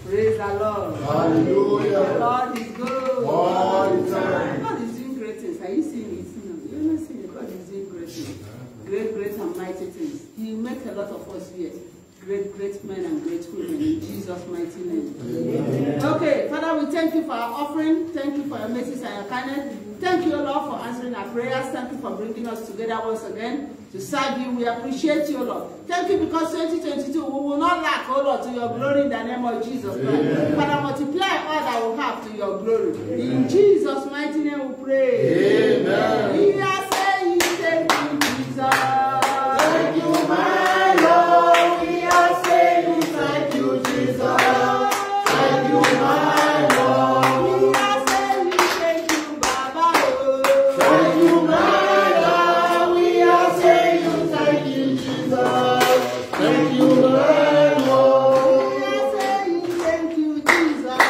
Speaker 1: Praise the Lord. Hallelujah. The Lord is good. All the time. God is doing great things. Are you seeing it? You're not seeing it. God is doing great things. Great and mighty things. He will make a lot of us here. Great men and great women in Jesus' mighty name. Amen. Okay, Father, we thank you for our offering. Thank you for your mercy and your kindness. Thank you, Lord, for answering our prayers. Thank you for bringing us together once again to serve you. We appreciate you, Lord. Thank you because 2022 we will not lack, oh Lord, to your glory in the name of Jesus Christ. Amen. Father, multiply all that we have to your glory. In Jesus' mighty name we pray. Amen. We are saying thank you, Jesus. Thank you, my Lord. We are saying thank you, Jesus. Thank you, my Lord. We are saying thank you, Baba. Thank you, my Lord. We are saying thank you, Jesus. Thank you, my Lord. We are saying thank you, Jesus.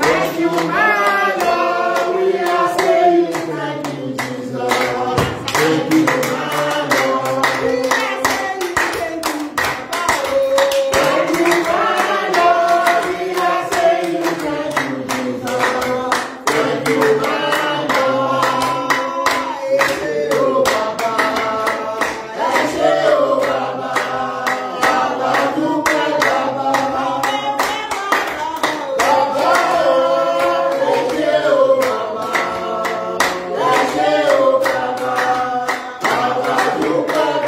Speaker 1: Thank you, my Lord. We are saying thank you, Jesus. Thank you, my Lord. We are saying thank you, Baba. Thank you, my Lord. We are saying thank you, Jesus. Thank you, my Lord. Oh, Baba. Oh, Baba. Baba, do Baba. Baba, oh, Baba. Oh, Baba. Baba, do Baba.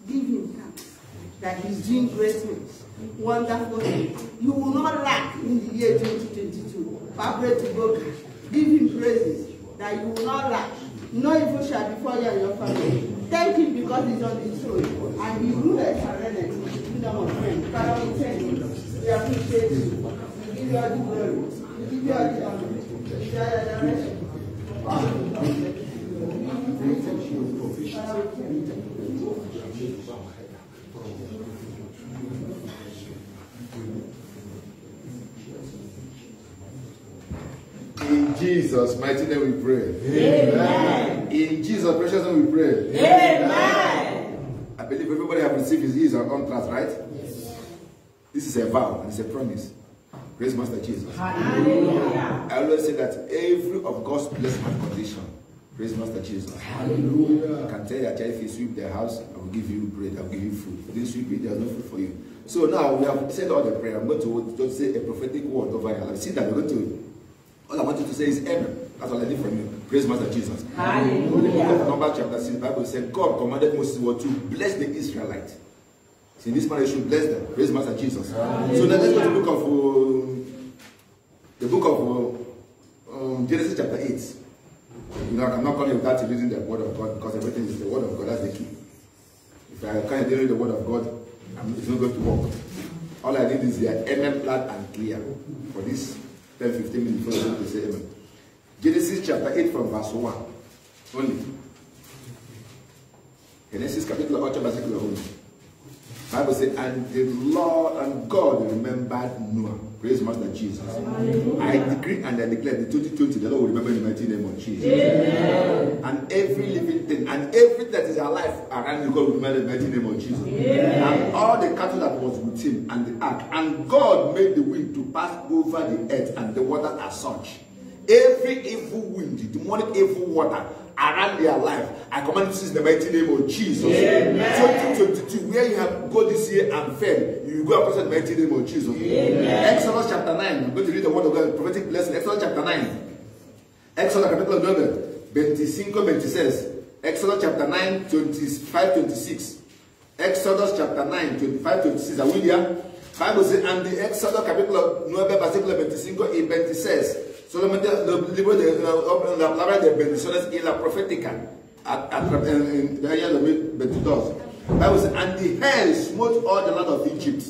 Speaker 1: Give him thanks that he's doing great things, wonderful things. You will not lack in the year 2022. Fabre to go. Give him praises that you will not lack. No evil shall befall you and your family. Thank him because he's on the throne and he ruled and reigned in the kingdom of men. Father, we thank you. We appreciate you. We give you all the glory. We give you all the honor. We give you all the adoration.
Speaker 2: In Jesus' mighty name we pray.
Speaker 1: Amen.
Speaker 2: In Jesus' precious name we pray.
Speaker 1: Amen.
Speaker 2: I believe everybody have received his contract, right?
Speaker 1: Yes.
Speaker 2: This is a vow and it's a promise. Praise Master Jesus.
Speaker 1: Hallelujah.
Speaker 2: I always say that every of God's blessed have condition. Praise Master Jesus.
Speaker 3: Hallelujah.
Speaker 2: I can tell your child, if you sweep their house, I will give you bread, I will give you food. If you sweep it, there is no food for you. So now we have said all the prayer. I'm going to just say a prophetic word over your life. See that we're going to, all I want you to say is amen. That's all I need from you. Praise Master Jesus.
Speaker 1: Hallelujah.
Speaker 2: Numbers chapter 6, the Bible said God commanded Moses to bless the Israelites. See, in this manner you should bless them. Praise Master Jesus. Hallelujah. So now let's go to the book of Genesis chapter 8. You know, I'm not calling without reading the word of God because everything is the word of God. That's the key. If I can't read the word of God, it's not going to work. All I need is the amen, flat and clear for this 10-15 minutes before you to say amen. Genesis chapter 8 from verse 1 only. Genesis capital 8 verse 1 only. Bible says, and the Lord and God remembered Noah. Praise Master Jesus. Hallelujah. I decree and I declare the 2020, the Lord will remember in the mighty name of Jesus. Amen. And every living thing and everything that is alive around you, God will remember in the mighty name of Jesus. Amen. And all the cattle that was with him and the ark. And God made the wind to pass over the earth and the water as such. Every evil wind, demonic evil water around their life, I command this in the mighty name of Jesus. Amen. 2022, where you have go this year and failed, you go across the mighty name of Jesus. Amen. Exodus chapter 9. I'm going to read the word of God, prophetic blessing. Exodus chapter 9. Exodus capítulo 9, 25-26. Exodus chapter 9, 25-26. Exodus chapter 9, 25-26. Are we there? Bible says, and the Exodus capítulo 9, versículo 25-26. Solamente el libro de la palabra de bendiciones y la profética en el año 2022. Bible says, and the hail smote all the land of Egypt.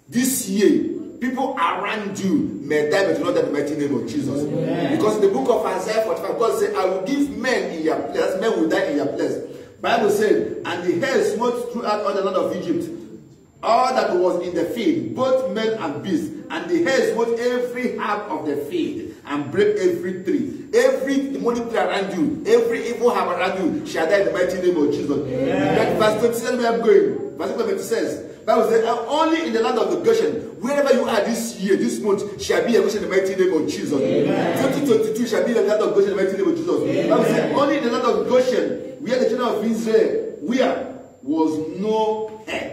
Speaker 2: This year, people around you may die, but not in the mighty name of Jesus. Amen. Because in the book of Isaiah 45, God said, I will give men in your place, men will die in your place. Bible said, and the hail smote throughout all the land of Egypt, all that was in the field, both men and beasts, and the hail smote every herb of the field, and break every tree. Every demonic tree around you, every evil herb around you, shall die in the mighty name of Jesus. That verse 27 where I'm going. Verse 27 says, Bible says, only in the land of the Goshen, wherever you are this year, this month, shall be a Goshen in the mighty name of Jesus. 2022 shall be the land of Goshen in the mighty name of Jesus. Bible says, only in the land of Goshen, where the children of Israel, where was no hair.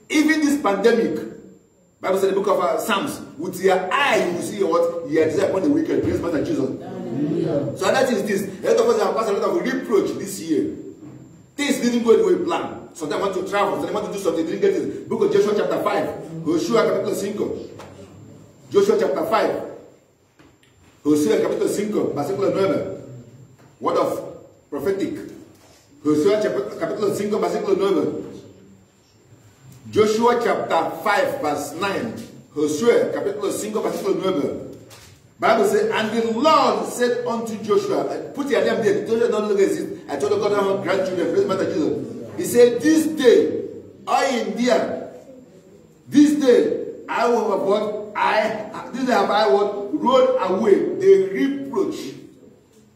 Speaker 2: Even this pandemic, Bible says in the book of Psalms, with your eye you will see what you are desired upon the wicked. Praise Master Jesus. Hallelujah. So that is this. A lot of us have passed a lot of reproach this year. Things didn't go the way we planned. Sometimes want to travel, sometimes want to do something, didn't get it. Book of Joshua chapter 5. Joshua capítulo 5. Joshua chapter 5. Joshua capítulo 5, versículo 9. Word of prophetic. Joshua capítulo 5, versículo 9. Joshua chapter 5 verse 9. Joshua capítulo 5 versículo 9. Bible says, and the Lord said unto Joshua, put your name there. Joshua don't look at it. I told the God I have grandchildren. Praise Master Jesus. He said, this day, I am there. This day, I will have what? This day have I what? Rolled away the reproach.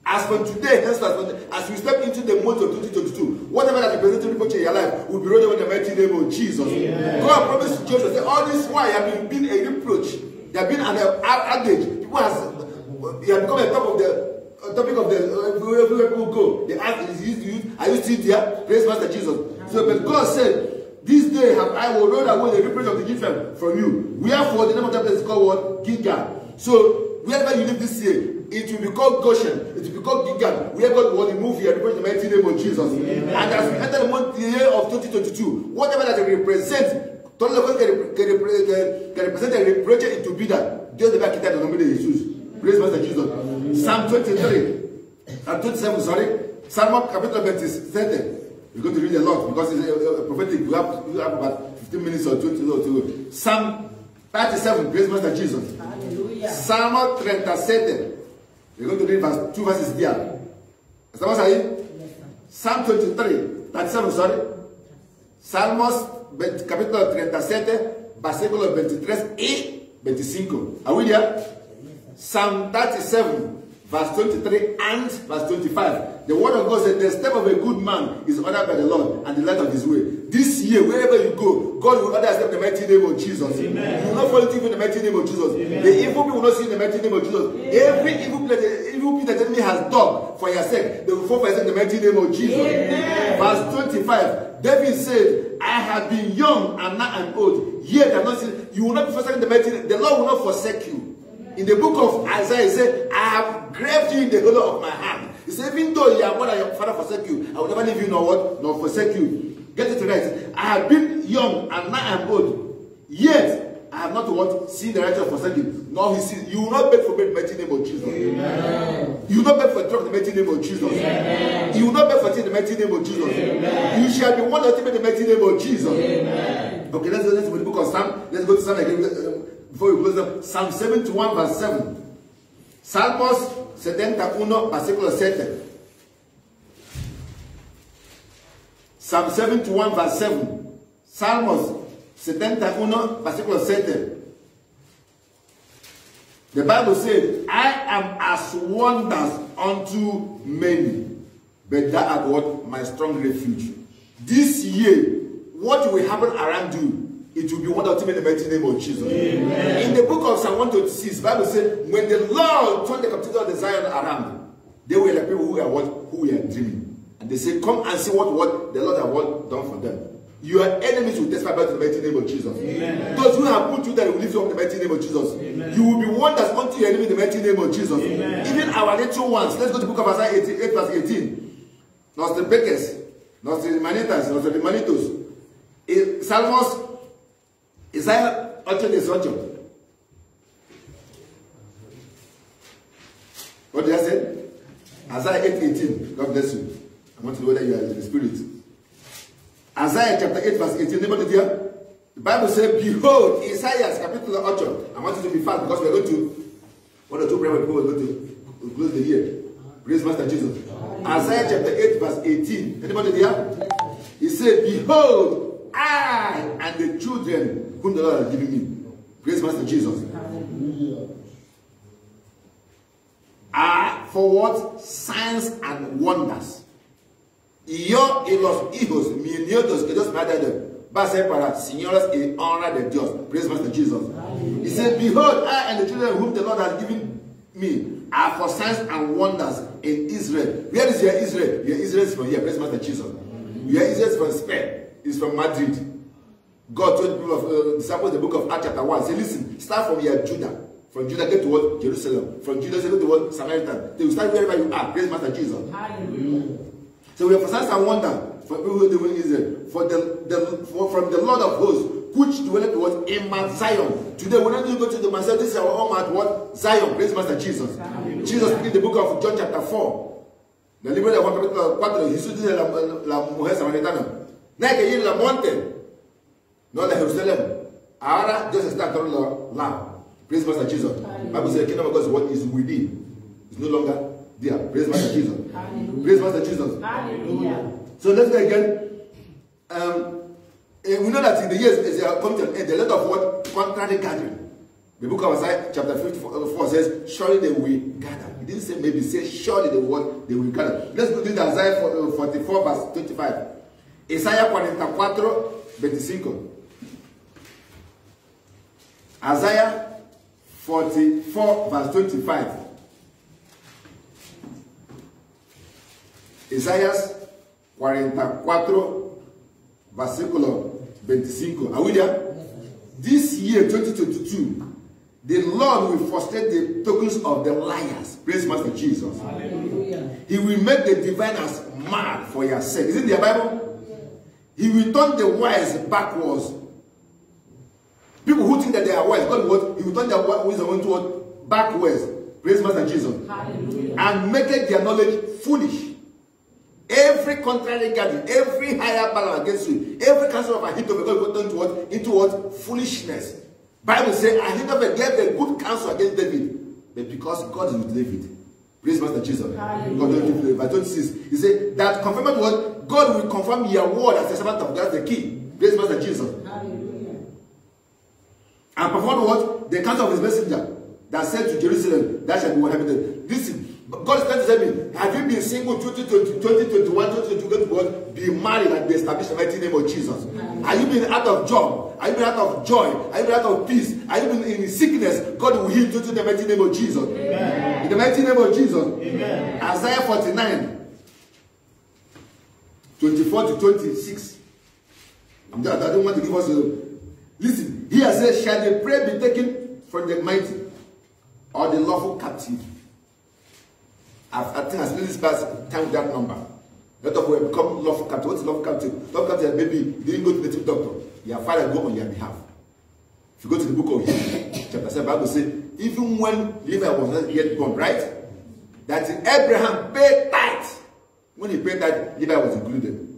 Speaker 2: As from today, as we step into the month of 2022, whatever that represents reproach in your life will be rolled away in the mighty name of Jesus. Amen. God promised Joshua, say, all this while you have been a reproach. There have been an outrage. People have become a topic of the everywhere people go. They ask, are you still there? Praise Master Jesus. So, but God said, this day have I will roll away the reproach of the Egyptians from you. Wherefore, the name of that place is called what? Gilgal. So, wherever you live this year, it will be called Goshen. It will be called Gilgal. Where God will remove your reproach in the mighty name of Jesus. Amen. And as we enter the year of 2022, whatever that represents, can represent a reproach into be that. Just the back of that the Jesus. Praise Master Jesus. Psalm 23. Psalm 27, sorry. Psalm capital 27. We're going to read a lot because it's a prophetic. We have about 15 minutes or 20 to Psalm 37. Praise Master Jesus. Hallelujah. Psalm 37. We're going to read 2 verses there. Estamos ahí? Psalm 23. 37, sorry. Salmos capítulo 37, versículos 23 y 25. Are we there? Psalm 37, verse 23 and verse 25. The word of God said, the step of a good man is ordered by the Lord, and the light of his way. This year, wherever you go, God will order us in the mighty name of Jesus. Amen. You will not fall into in the mighty name of Jesus. Amen. The evil people will not see in the mighty name of Jesus. Amen. Every evil place that the enemy has dug for your sake, they will fall for you in the mighty name of Jesus. Amen. Verse 25, David said, I have been young and now I'm old, yet I have not seen. You will not be forsaken in the mighty name. The Lord will not forsake you. In the book of Isaiah, he said, I have graved you in the hollow of my hand. He said, even though your mother and your father forsake you, I will never leave you nor what, nor forsake you. Get it right. I have been young and now I am old, yet I have not what seen the righteous forsaken, nor his seed. You will not beg for bread in the mighty name of Jesus. Amen. You will not beg for drug in the mighty name of Jesus. Amen. You will not beg for tea in the mighty name of Jesus. Amen. You shall be one in the mighty name of Jesus. Amen. Okay, let's go to the book of Psalm. Let's go to Psalm again. Before we close up, Psalm 71 verse 7. Salmos 71 versículo 7. Psalm 71 verse 7. Salmos 71 versículo 7. The Bible said, I am as wonders unto many, but thou art what? My strong refuge. This year, what will happen around you, it will be one ultimate in the mighty name of Jesus. Amen. In the book of Psalm 126, the Bible said, when the Lord turned the captivity of the Zion around, they were like people who were what? Who were dreaming. And they said, come and see what the Lord has what done for them. Your enemies will testify about the mighty name of Jesus. Amen. Those who have put you there will lift you up in the mighty name of Jesus. Amen. You will be wonders unto your enemy in the mighty name of Jesus. Amen. Even our little ones. Let's go to the book of Isaiah 88 verse 18. Nostradamus, Nostradamus, Nostradamus. Salmos, Isaiah 8:8. What did I say? Isaiah 8:18. God bless you. I want to know whether you are in the spirit. Isaiah chapter 8 verse 18. Anybody there? The Bible says, behold, Isaiah capital 8. I want you to be fast because we are going to, one or two prayer people are going to close the year. Praise Master Jesus. Isaiah chapter 8 verse 18. Anybody there? He said, behold, I and the children whom the Lord has given me. Praise Master Jesus. Are for what? Signs and wonders. Yo y los hijos, mis nietos que Dios me ha dado, va a ser para señoras y honra de Dios. Praise Master Jesus. He said, behold, I and the children whom the Lord has given me are for signs and wonders in Israel. Where is your Israel? Your Israel is from here. Praise Master Jesus. Your Israel is from Spain. It's from Madrid. God told the people of disciples in the book of Acts chapter 1. Say, listen, start from here, Judah. From Judah, get to what? Jerusalem. From Judah, go to what? Samaritan. They will start wherever you are. Praise Master Jesus. Hallelujah. So we have for signs and wonder for people who live in Israel. From the Lord of hosts, which dwelleth what? In Mount Zion. Today, when you go to the Mount Zion, this is our home at what? Zion. Praise Master Jesus. Hallelujah. Jesus speaking in the book of John chapter 4. The libro de Juan capítulo 4, Jesús dice la mujer samaritana. No hay que ir a la monte, no a Jerusalén. Ahora Dios está a todo lado. Praise Master Jesus. The Bible says the kingdom of God is what is within. It's no longer there. Praise Master Jesus. Hallelujah. Praise Master Jesus. Hallelujah. So let's go again. We know that in the years as they are coming to an end, a lot of what? Contrary gathering. The book of Isaiah chapter 54 says, surely they will gather. It didn't say maybe, it says surely they will gather. Let's go to Isaiah 44 verse 25. Isaiah 44, 25. Isaiah 44 verse 25. Isaiah 44 versículo 25. Are we there? This year 2022, the Lord will frustrate the tokens of the liars. Praise Master Jesus. Hallelujah. He will make the diviners mad for your sake. Is it in the Bible? He will turn the wise backwards. People who think that they are wise, God will, He will turn their wisdom into what? Backwards. Praise Master Jesus. Hallelujah. And make their knowledge foolish. Every contrary gathering, every higher balance against you, every counsel of Ahithophel, God will turn to what? Into what? Foolishness. Bible says Ahithophel gave a good counsel against David, but because God is with David. Praise Master Jesus. God don't give David. Verse 26. He said that confirmed what? God will confirm your word as the servant of God, the key. Praise Master Jesus. Hallelujah. And perform what? The counsel of his messenger that said to Jerusalem, that shall be what happened. Listen, God is trying to tell me, have you been single 2020, 2021, 2022, be married and be established in the mighty name of Jesus? Are you been out of job? Are you been out of joy? Are you been out of peace? Are you been in sickness? God will heal you in the mighty name of Jesus. Amen. In the mighty name of Jesus. Amen. Isaiah 49, 24 to 26. I don't want to give us a... Listen, here says, shall the prey be taken from the mighty or the lawful captive? I think I spent this past time with that number. Lot of people become lawful captive. What is lawful captive? Lawful captive, maybe you didn't go to the native doctor. Your father go on your behalf. If you go to the book of Hebrews, chapter 7, the Bible says, even when Levi was not yet born, right? That Abraham paid tithe. When he paid tithe, Levi was included.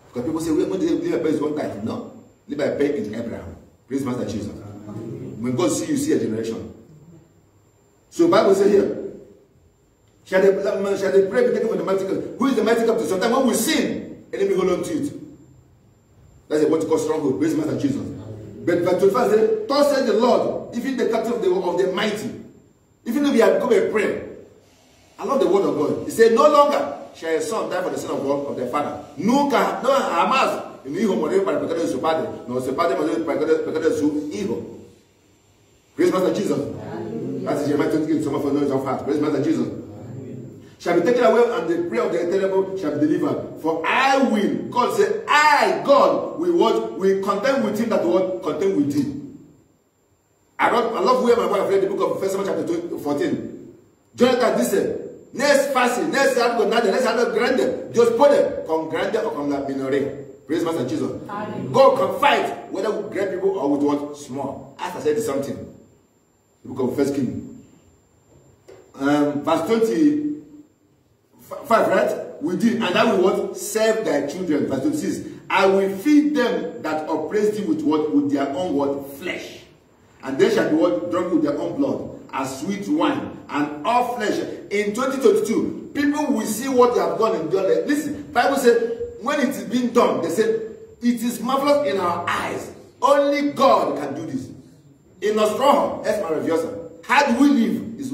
Speaker 2: Because people say, when did Levi pay his own tithe? No. Levi paid in Abraham. Praise Master Jesus. When God see you, see a generation. So the Bible says here, shall the prey be taken from the mighty captive? Who is the mighty captive? Sometimes when we sin, enemy hold on to it. That's what you call stronghold. Praise Master Jesus. But verse 25 says, thus says the Lord, even the captive of the mighty, even if you have become a prey. I love the word of God. He said, no longer shall a son die for the sin of God of their father. No jamás el hijo morir para el pecado de su padre. No, su padre morir para el pecado de su hijo. Praise Master Jesus. That's Jeremiah 28, some of us know it off heart. Praise Master Jesus. Shall be taken away, and the prayer of the terrible shall be delivered. For I will, God said, I, God, will what? Will contend with him that what? Contend with him. I love where my wife read the book of 1 Samuel chapter 14. Jonathan this said, next fasting, next algo nada, next algo grande, Dios puede con grande o con la minoría. Praise Master Jesus. God can fight whether with great people or with what? Small. As I said something. The book of 1 Kings. Verse 25, right? We did, and I will what? Serve thy children. Verse 26. I will feed them that oppress thee with what? With their own what? Flesh. And they shall be what? Drunk with their own blood, as sweet wine, and all flesh. In 2022, people will see what they have done and done. Listen, Bible said, when it is being done, they said, it is marvelous in our eyes. Only God can do this. In Nostromo, that's my reviewer. How do we live? Is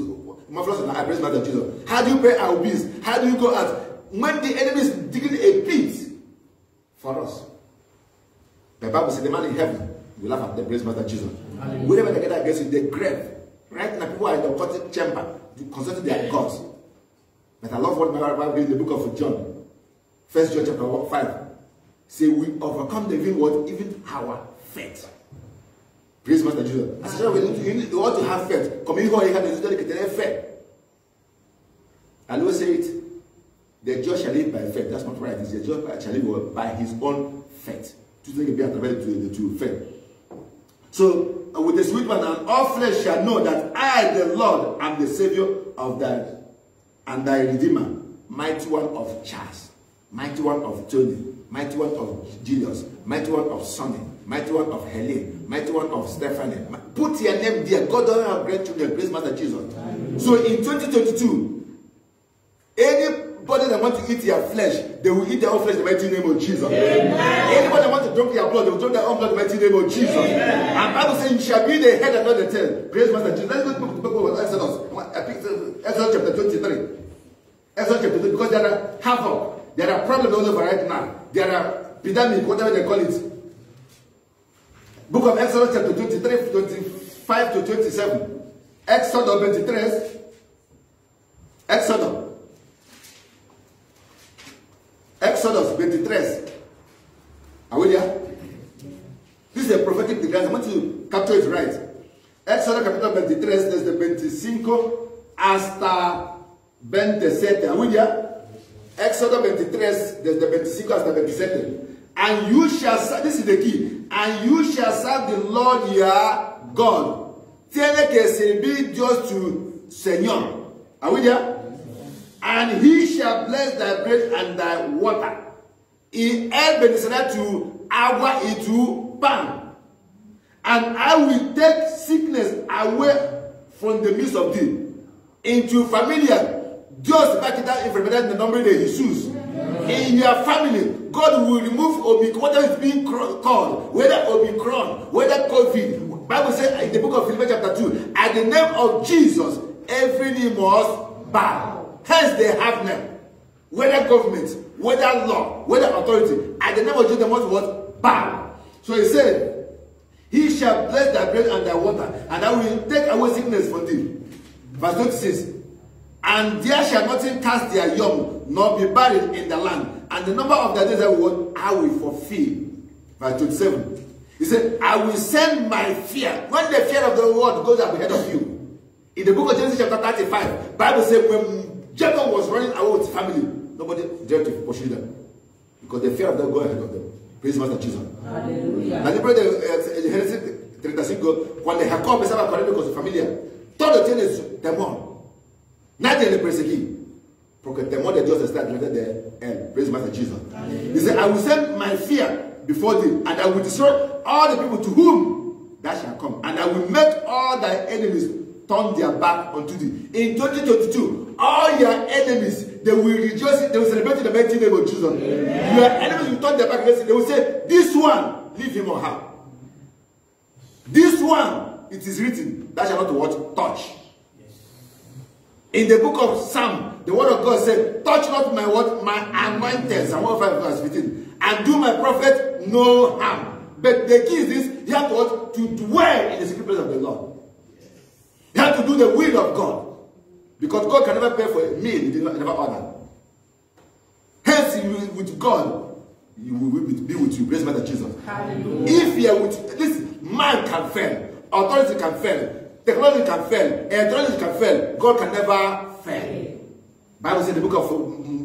Speaker 2: marvelous in our eyes. Praise Master Jesus. How do you pay our bills? How do you go out? When the enemy is digging a pit for us, the Bible says the man in heaven will laugh at the praise Master Jesus. Whenever they get against you, they grave. Right now, people are in the occultic chamber consulting their gods. But I love what my Bible in the book of John, 1 John chapter 5. Say we overcome the evil world, even our faith. Praise Master Jesus. As I said, you want to have faith. Come here, you have faith. I always say it. The just shall live by faith. That's not right. It's the just shall live by his own faith. To be attributed to faith. So, with the sweet one, and all flesh shall know that I, the Lord, am the Savior of thy and thy Redeemer, mighty one of Charles, mighty one of Tony, mighty one of Julius, mighty one of Sonny, mighty one of Helen, mighty one of Stephanie. Put your name there. God doesn't have grandchildren. Praise Master Jesus. Amen. So in 2022, anybody that wants to eat your flesh, they will eat their own flesh in the mighty name of Jesus. Amen. Anybody that wants to drink your blood, they will drink their own blood in the mighty name of Jesus. Amen. And Bible says, you shall be the head and not the tail. Praise Master Jesus. Let's go to the book of Exodus. I picked Exodus chapter 23. Exodus chapter 23, because there are havoc. There are problems all over right now. There are epidemic, whatever they call it. Book of Exodus chapter 23, 25 to 27. Exodus 23. Exodus 23. Are we there? This is a prophetic declaration. I want to capture it right. Exodus capítulo 23 desde 25 hasta 27. Are we there? Exodus 23 desde 25 hasta 27. And you shall serve, this is the key, and you shall serve the Lord your God. Tiene que servir Dios tu Señor. Are we there? And he shall bless thy bread and thy water. Y él bendecirá tu agua y tu pan. And I will take sickness away from the midst of thee. Into familia, Dios va a quitar enfermedad en el nombre de Jesús. In your family, God will remove Omicron, whatever is being called, whether Omicron, whether COVID. Bible says in the book of Philippians chapter 2, at the name of Jesus, every knee must bow. Hence they have none. Whether government, whether law, whether authority, at the name of Jesus, they must what? Bow. So he said, he shall bless thy bread and thy water, and I will take away sickness from thee. Verse 26. And there shall nothing cast their young, nor be buried in the land. And the number of their days I will fulfill. Verse 27. He said, I will send my fear. When the fear of the Lord goes up ahead of you. In the book of Genesis chapter 35, Bible says when Jacob was running away with his family, nobody dared to pursue them. Because the fear of them goes ahead of them. Praise Master Jesus.
Speaker 1: Hallelujah.
Speaker 2: And the Genesis 35, cuando Jacob estaba corriendo con su familia, todo tiene temor. Nadie le perseguía. Porque el temor de Dios está delante de él. Praise Master Jesus. He said, I will send my fear before thee, and I will destroy all the people to whom that shall come. And I will make all thy enemies turn their back unto thee. In 2022, all your enemies, they will rejoice, they will celebrate in the mighty name of Jesus. Amen. Your enemies will turn their back against you. They will say, this one, leave him or her. This one, it is written, that shall not what? Touch. In the book of Psalm, the word of God said, touch not my what? My anointed. Psalm 105 verse 15. And do my prophet no harm. But the key is this, you have to what? To dwell in the secret place of the Lord. You have to do the will of God. Because God can never pay for a meal he did never order. Hence, with God, he will be with you. Praise Master Jesus. Hallelujah. If you are with this, man can fail, authority can fail, technology can fail, electronics can fail, God can never fail. Bible says in the book of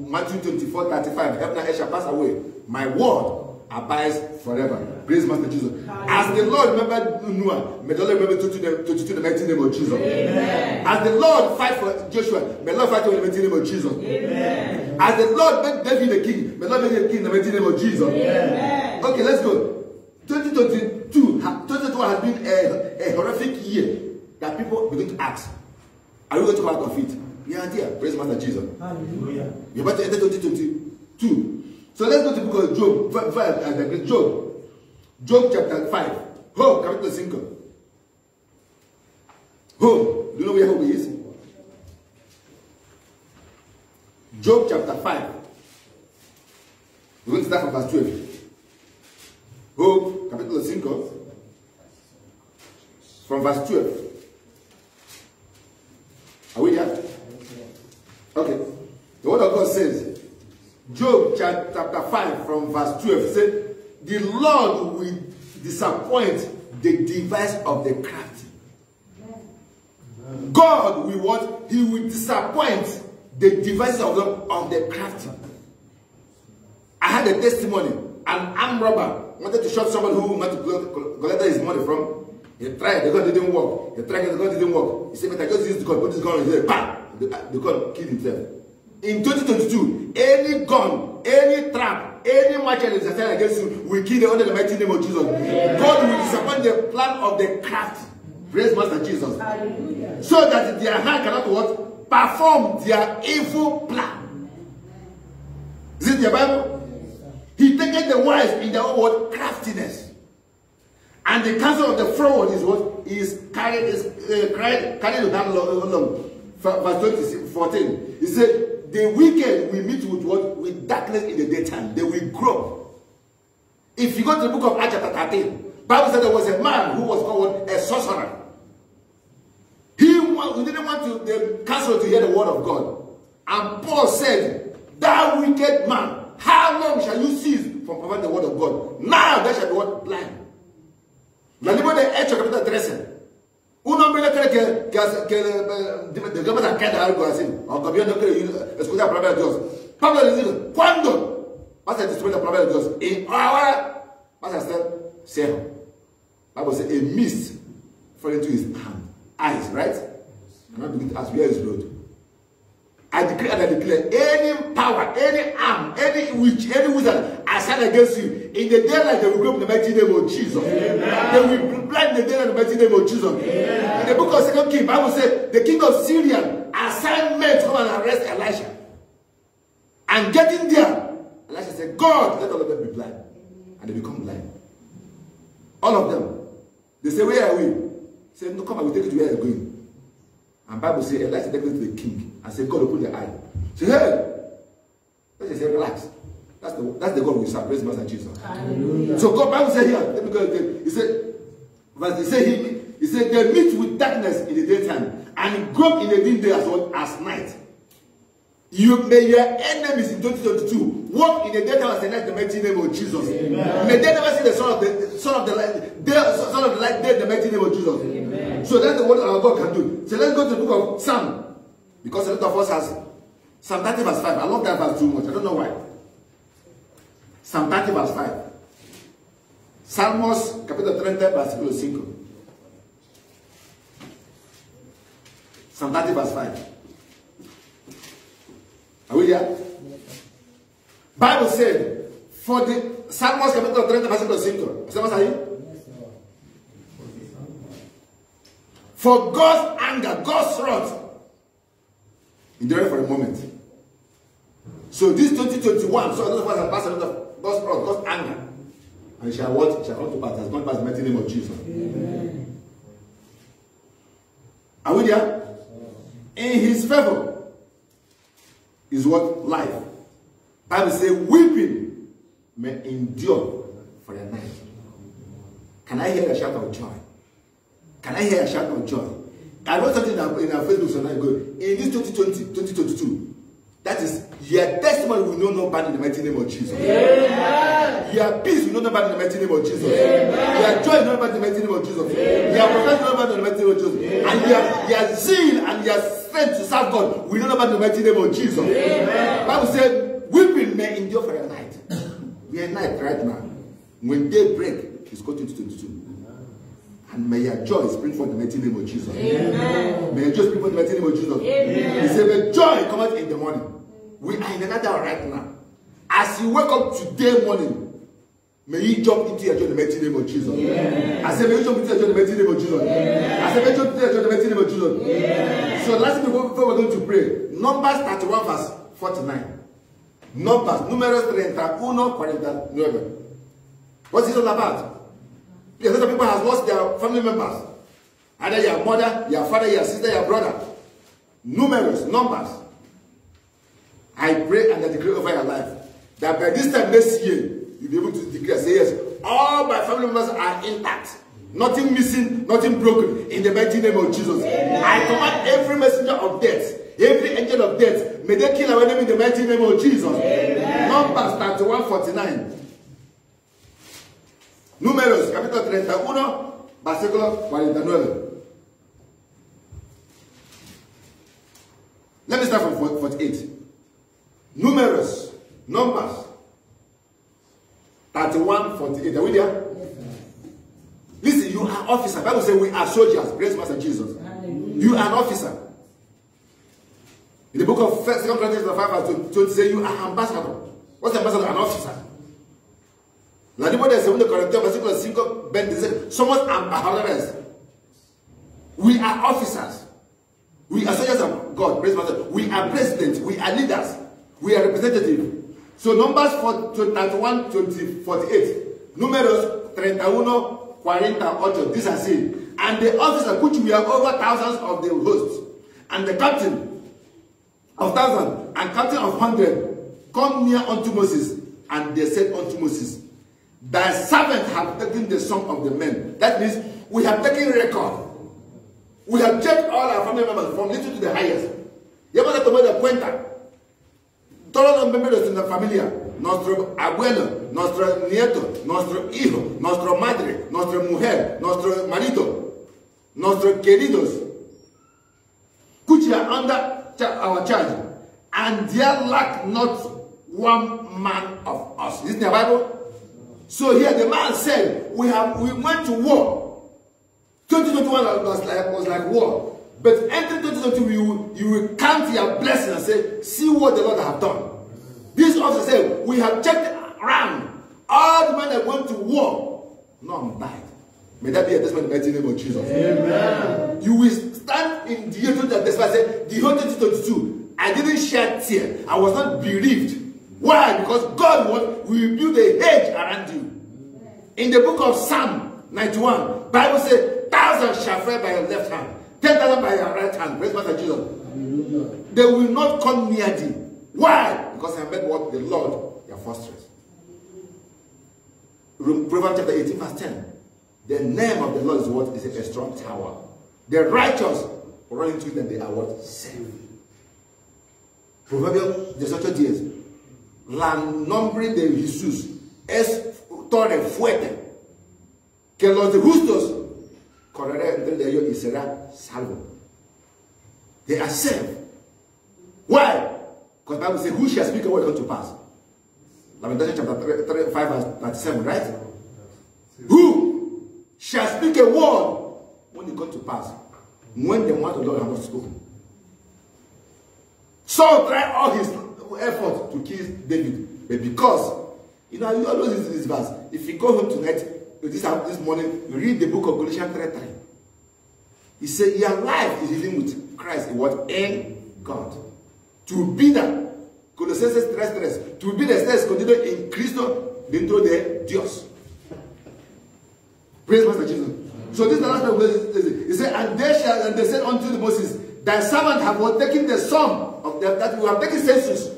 Speaker 2: Matthew 24:35, heaven and earth shall pass away. My word abides forever. Praise Master Jesus. As the Lord remembered Noah, may the Lord remember to the mighty name of Jesus. Amen. As the Lord fight for Joshua, may the Lord fight for the mighty name of Jesus. Amen. As the Lord made David the king, may the Lord make him the king in the mighty name of Jesus. Amen. Okay, let's go. 2022 has been a horrific year that people begin to ask, are we going to come out of it? Yeah, dear. Praise Master Jesus. Hallelujah. You're about to enter 2022. So let's go to the book of Job. Job chapter 5. Job capítulo 5. Job. Do you know where Job is? Job chapter 5. We're going to start from verse 12. Job capítulo 5. From verse 12. Are we there? Okay. The word of God says, Job chapter 5 from verse 12 says, the Lord will disappoint the device of the crafty. God will what? He will disappoint the devices of the crafty. I had a testimony. An armed robber wanted to shot someone who wanted to collect his money from. He tried, the gun didn't work. He tried, the gun didn't work. He said, but I just used the gun, put this gun on his head, bam! The gun killed himself. In 2022, any gun, any trap, any machete that is assigned against you will kill you under the mighty name of Jesus. Amen. God will disappoint the plan of the crafty. Praise Master Jesus. Hallelujah. So that their hand cannot what? Perform their evil plan. Is it the Bible? He taketh the wise in their own word craftiness. And the counsel of the froward is what? Is carried down along. Verse 14. He said, the wicked will meet with what? With darkness in the daytime. They will grow. If you go to the book of Acts chapter 13, Bible said there was a man who was called a sorcerer. He didn't want the council to hear the word of God. And Paul said, thou wicked man, how long shall you cease from providing the word of God? Now thou shalt be what? Blind. La libro de Hechos capítulo 13. Un hombre no cree que Dios va a quedar algo así. O gobierno no quiere escuchar la palabra de Dios. Pablo le dice, ¿cuándo vas a distribuir la palabra de Dios? Y ahora vas a ser ciego. Bible says a mist fell into his eyes, right? I'm not doing it as where is road. I decree and I declare any power, any arm, any witch, any wizard assigned against you, in the daylight they will go in the mighty name of Jesus. Amen. They will blind the daylight in the mighty name of Jesus. Amen. In the book of 2 Kings, Bible says the king of Syria assigned men to come and arrest Elisha. And getting there, Elisha said, God, let all of them be blind. And they become blind. All of them. They say, where are we? He said, no, come, I will take you to where you're going. And Bible says, Elijah take it to the king and say, God open the eye. Say, hey, let's say, relax. That's the God we serve. Praise Master Jesus. Hallelujah. So God, Bible says here, let me go again. He said, he said, they meet with darkness in the daytime and grope in the midday as well as night. May your enemies in 2022 walk in the daytime as the night, the mighty name of Jesus. Amen. May they never see the son of the light, the mighty name of Jesus. Amen. So that's what our God can do. So let's go to the book of Psalm, because a lot of us has Psalm 30 verse 5. I love that verse too much. I don't know why. Psalm 30 verse 5. Salmos capítulo 30 versículo 5. Psalm 30 verse 5. Are we there? Bible said, for the Salmos capítulo 30 versículo 5. ¿Estamos ahí? For God's anger, God's wrath, endure for a moment. So this 2021, so a lot of us have passed a lot of God's wrath, God's anger. And shall what? Shall come to pass. Has gone past the mighty name of Jesus. Amen. Are we there? In his favor is what? Life. Bible says, weeping may endure for a night. Can I hear a shout of joy? Can I hear a shout of joy? I wrote something in our Facebook some time ago. In this 2022, that is, your testimony will know no bad in the mighty name of Jesus. Amen. Your peace will know no bad in the mighty name of Jesus. Amen. Your joy will know no bad in the mighty name of Jesus. Amen. Your progress will know no bad in the mighty name of Jesus. Amen. And your zeal and your strength to serve God will know no bad in the mighty name of Jesus. Amen. Bible said, weeping may endure for a night. We are at night right now. When day break, it's called 2022. And may your joy spring forth in the mighty name of Jesus. Amen. May your joy spring forth in the mighty name of Jesus. Amen. He said, may joy come out in the morning. We are in another right now. As you wake up today morning, may you jump into your joy in the mighty name of Jesus. Amen. I said, may you jump into your joy in the mighty name of Jesus. Amen. I said, may you jump into your joy in the mighty name of Jesus. Amen. So last week before we're going to pray, Numbers 31 verse 49. Numbers, Números 31, 49. What's it all about? Because a lot of people have lost their family members. Either your mother, your father, your sister, your brother. Numerous numbers. I pray and I declare over your life that by this time next year, you'll be able to declare, say yes, all my family members are intact. Nothing missing, nothing broken. In the mighty name of Jesus. Amen. I command every messenger of death, every angel of death, may they kill our enemy in the mighty name of Jesus. Amen. Numbers 31, 49. Números, capítulo 31, versículo 49. Let me start from 48. Numbers 31, 48. Are we there? Listen, you are officer. Bible says we are soldiers. Praise Master Jesus. Hallelujah. You are an officer. In the book of 2 Corinthians 5 verse 20 say you are ambassador. What's ambassador? An officer. La Bible de 2 Corintios versículo 5 dice, somos embajadores. We are officers. We are soldiers of God. Praise Master. We are presidents. We are leaders. We are representatives. So Numbers 31, 20, 48. Números 31, 48. This I say. And the officer which we are over thousands of the hosts, and the captain of thousands, and captain of 100, come near unto Moses, and they said unto Moses, thy servant have taken the sum of the men. That means we have taken record. We have checked all our family members from little to the highest. Y hemos tomado cuenta. Todos los miembros de la familia, nuestro abuelo, nuestro nieto, nuestro hijo, nuestra madre, nuestra mujer, nuestro marido, nuestros queridos, which are under our charge, and there lack not one man of us. Isn't the Bible? So here the man said, we went to war. 2021 was like war. But entering 2022, you will count your blessings and say, see what the Lord have done. This officer said, we have checked around. All the men that went to war, none died. May that be a testimony in the mighty name of Jesus. Amen. You will stand in the year 2022 and say, the whole 2022, I didn't shed tears. I was not bereaved. Why? Because God will build a hedge around you. In the book of Psalm 91, Bible says, 1,000 shall fall by your left hand, 10,000 by your right hand. Praise Master Jesus. They will not come near thee. Why? Because I made what? The Lord your fortress. Proverbs chapter 18 verse 10. The name of the Lord is what? Is a strong tower. The righteous run into it and they are what? Safe. Proverbs 18:10. La nombre de Jesús es torre fuerte, que los justos correrán entre ellos y serán salvos. They are safe. Why? Because the Bible says, who shall speak a word come to pass? Lamentation chapter 5 verse 37, right? Who shall speak a word when it comes to pass? When the word of the Lord has not spoken. Saul tried all his effort to kill David, but because, you know, you always listen to this verse. If you go home tonight, this morning, you read the book of Galatians 3:3. He said, your life is living with Christ in what? In God. To be that. Colosenses 3:3. To be the steps continued in Cristo dentro de Dios. Praise Master Jesus. So this is the last one. He said, and they said unto Moses, thy servant have taken the sum of them, that we have taken census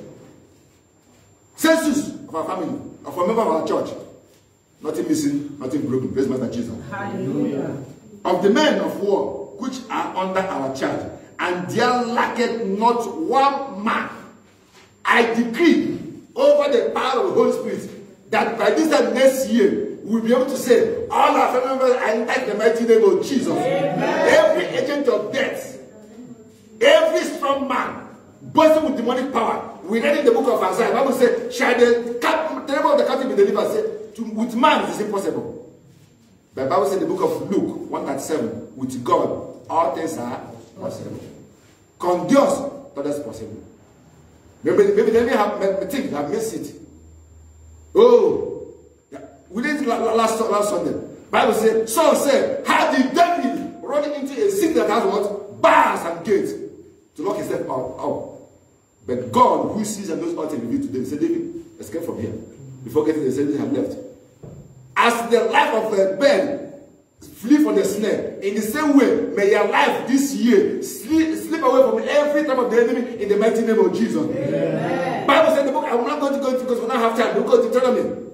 Speaker 2: of our family, of a member of our church. Nothing missing, nothing broken. Praise Master Jesus. Hallelujah. Of the men of war which are under our charge, and there lacketh not one man. I decree over the power of the Holy Spirit that by this time next year we'll be able to say all our family members are in the mighty name of Jesus. Amen. Every agent of death, every strong man, bursting with demonic power. We read in the book of Isaiah. The Bible says, shall the name of the captive be delivered? Say, with man it is impossible. The Bible says in the book of Luke 1:37, with God all things are possible. Con Dios todo es possible. Maybe the enemy have missed it. Oh, yeah. We did it last Sunday. Bible says, Saul said, how did David run into a city that has what? Bars and gates to lock himself out. But God, who sees and knows all things, revealed to David, said, David, escape from here. Before getting the same, they have left. As the life of a bird flee from the snare, in the same way, may your life this year slip away from every type of the enemy in the mighty name of Jesus. Amen. Bible says in the book, I'm not going to go into because we don't have time. We'll go to Deuteronomy.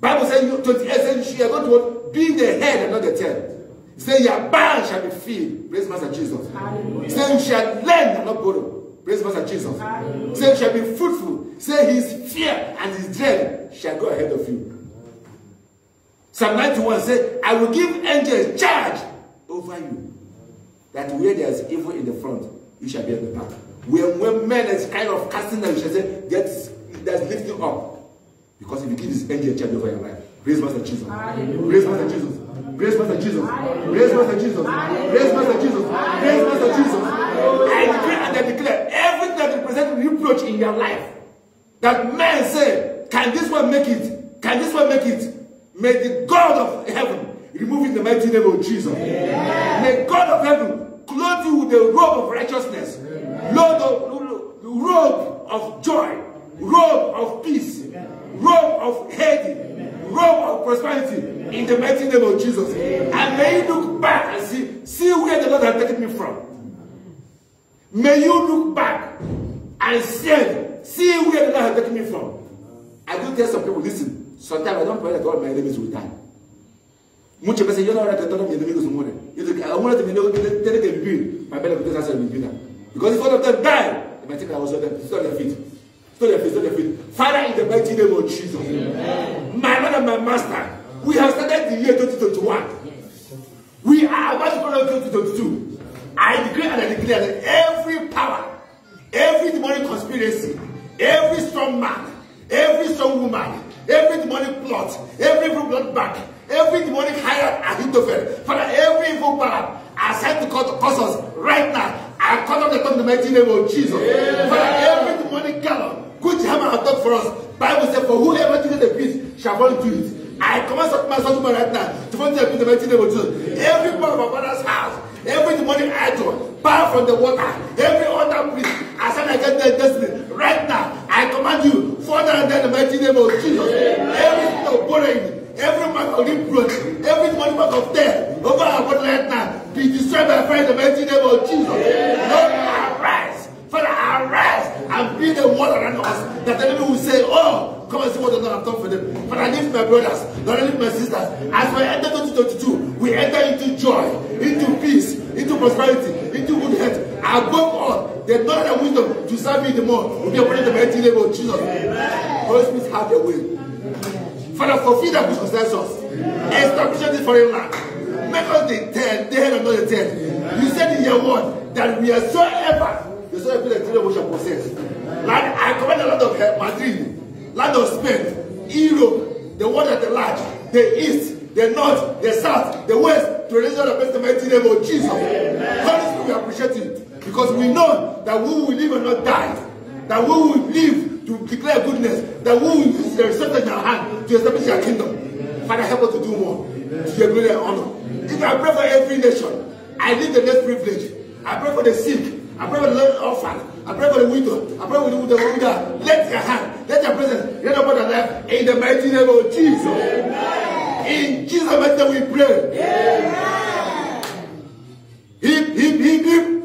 Speaker 2: Bible says 28 says you are going to be the head and not the tail. Say your barn shall be filled. Praise Master Jesus. Hallelujah. Say you shall lend and not borrow. Praise Master Jesus. Hallelujah. Say you shall be fruitful. Say his fear and his dread shall go ahead of you. Psalm 91 says, I will give angels charge over you, that where there is evil in the front, you shall be at the back. When men is kind of casting them, you shall say, that's lifting up. Because if you give this angel charge over your life, praise Master Jesus. Hallelujah. Praise Master Jesus. Praise Master Jesus. Praise Master Jesus. Praise Master Jesus. Praise Master Jesus. I decree and I declare everything that represents reproach in your life, that men say, can this one make it? Can this one make it? May the God of heaven remove in the mighty name of Jesus. Amen. May God of heaven clothe you with the robe of righteousness, robe of joy, robe of peace, robe of health, robe of prosperity in the mighty name of Jesus. Amen. And may you look back and see where the Lord has taken me from. May you look back and see where the Lord has taken me from. I do tell some people, listen. Sometimes I don't pray that all my enemies will die. Muchos veces yo no ahora que todos mis enemigos mueren. Yo digo, I want to tiene que vivir. My belly will hacer vivir. Because if all of them die, they might take I was on them. Stop their feet. Stop their feet. Stop their feet. Father, in the mighty name of Jesus. Amen. My Lord and my Master, we have started the year 2021. We are about to go on 2022. I decree and I declare that every power, every demonic conspiracy, every strong man, every strong woman, every demonic plot, every evil blood back, every demonic hire Ahithophel, Father, every evil power assigned to cause us right now, I call on the tongue in the mighty name of Jesus. Amen. Father, every demonic gallon, which hammer has done for us, Bible says, for whoever digs the pit shall fall into it. I command my son right now to fall into the pit in the mighty name of Jesus. Every part of our father's house, every demonic idol, power from the water, every other priest, assigned against their destiny, right now, I command you, fall down in the mighty name of Jesus. Amen. Every spirit of borrowing, every mark of reproach, every mark of death over our body right now, be destroyed by fire in the mighty name of Jesus. Lord, arise. Father, arise and be the one around us that the enemy will say, oh, come and see what the Lord has done for them. Father, lift my brothers, Lord, lift my sisters. As we enter 2022, we enter into joy, into peace, into prosperity, into good health. Above all, the knowledge and wisdom to serve you the more will be upon the mighty name of Jesus. Holy Spirit, have your way. Father, fulfill that which concerns us. Establish this foreign land. Make us the head and not the tail. You said in your word that we are so ever the children we shall possess. Land, I command the land of Madrid, land of Spain, Europe, the world at the large, the east, the north, the south, the west, to release all the best in the mighty name of Jesus. Holy Spirit, we appreciate you because we know that we will live and not die. That we will live to declare goodness. That we will use the resources in our hand to establish your kingdom. Father, help us to do more. To your glory and honor. If I pray for every nation, I need the less privilege. I pray for the sick. I pray for the orphan. I pray for the widow. I pray for the widow. Let your hand, let your presence get upon their life in the mighty name of Jesus. Amen. In Jesus' mighty name we pray. Amen. Hip, hip, hip, hip.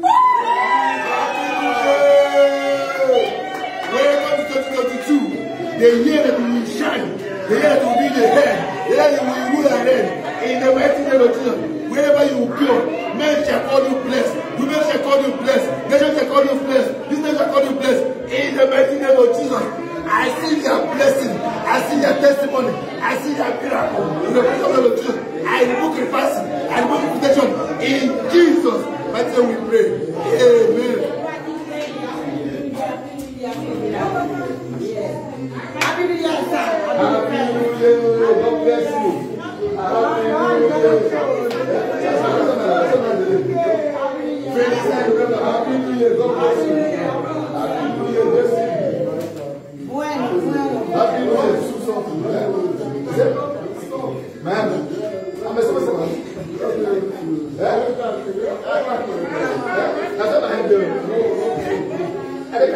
Speaker 2: Welcome to 2022. The year that we will shine. The year that we will be the head. The year that we will rule our head. In the mighty name of Jesus. Wherever you go, men shall call you blessed. Women shall call you blessed. Nations shall call you blessed. Business shall call you blessed. In the mighty name of Jesus. I see your blessing. I see your testimony. I see your miracle. In the mighty name of Jesus. I rebuke reversing. I rebuke protection. In Jesus' mighty name we pray. Amen. Happy New Year, sir. Happy New Year. God bless you. Happy New Year. Happy New Year, God bless you. Happy New Year, bless you. Happy New Year, do something. Man, I'm a son. That's what I'm doing.
Speaker 3: Thank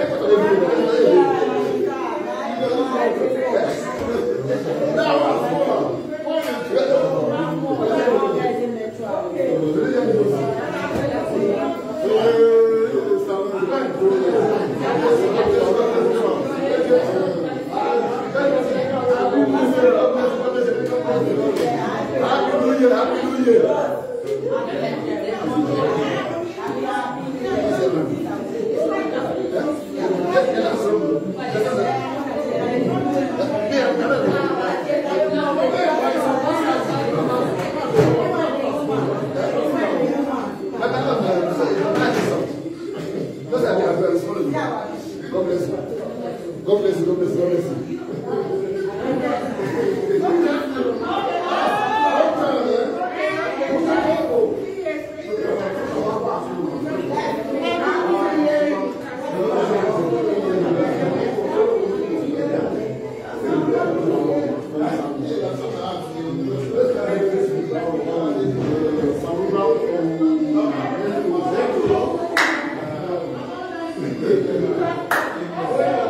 Speaker 3: you.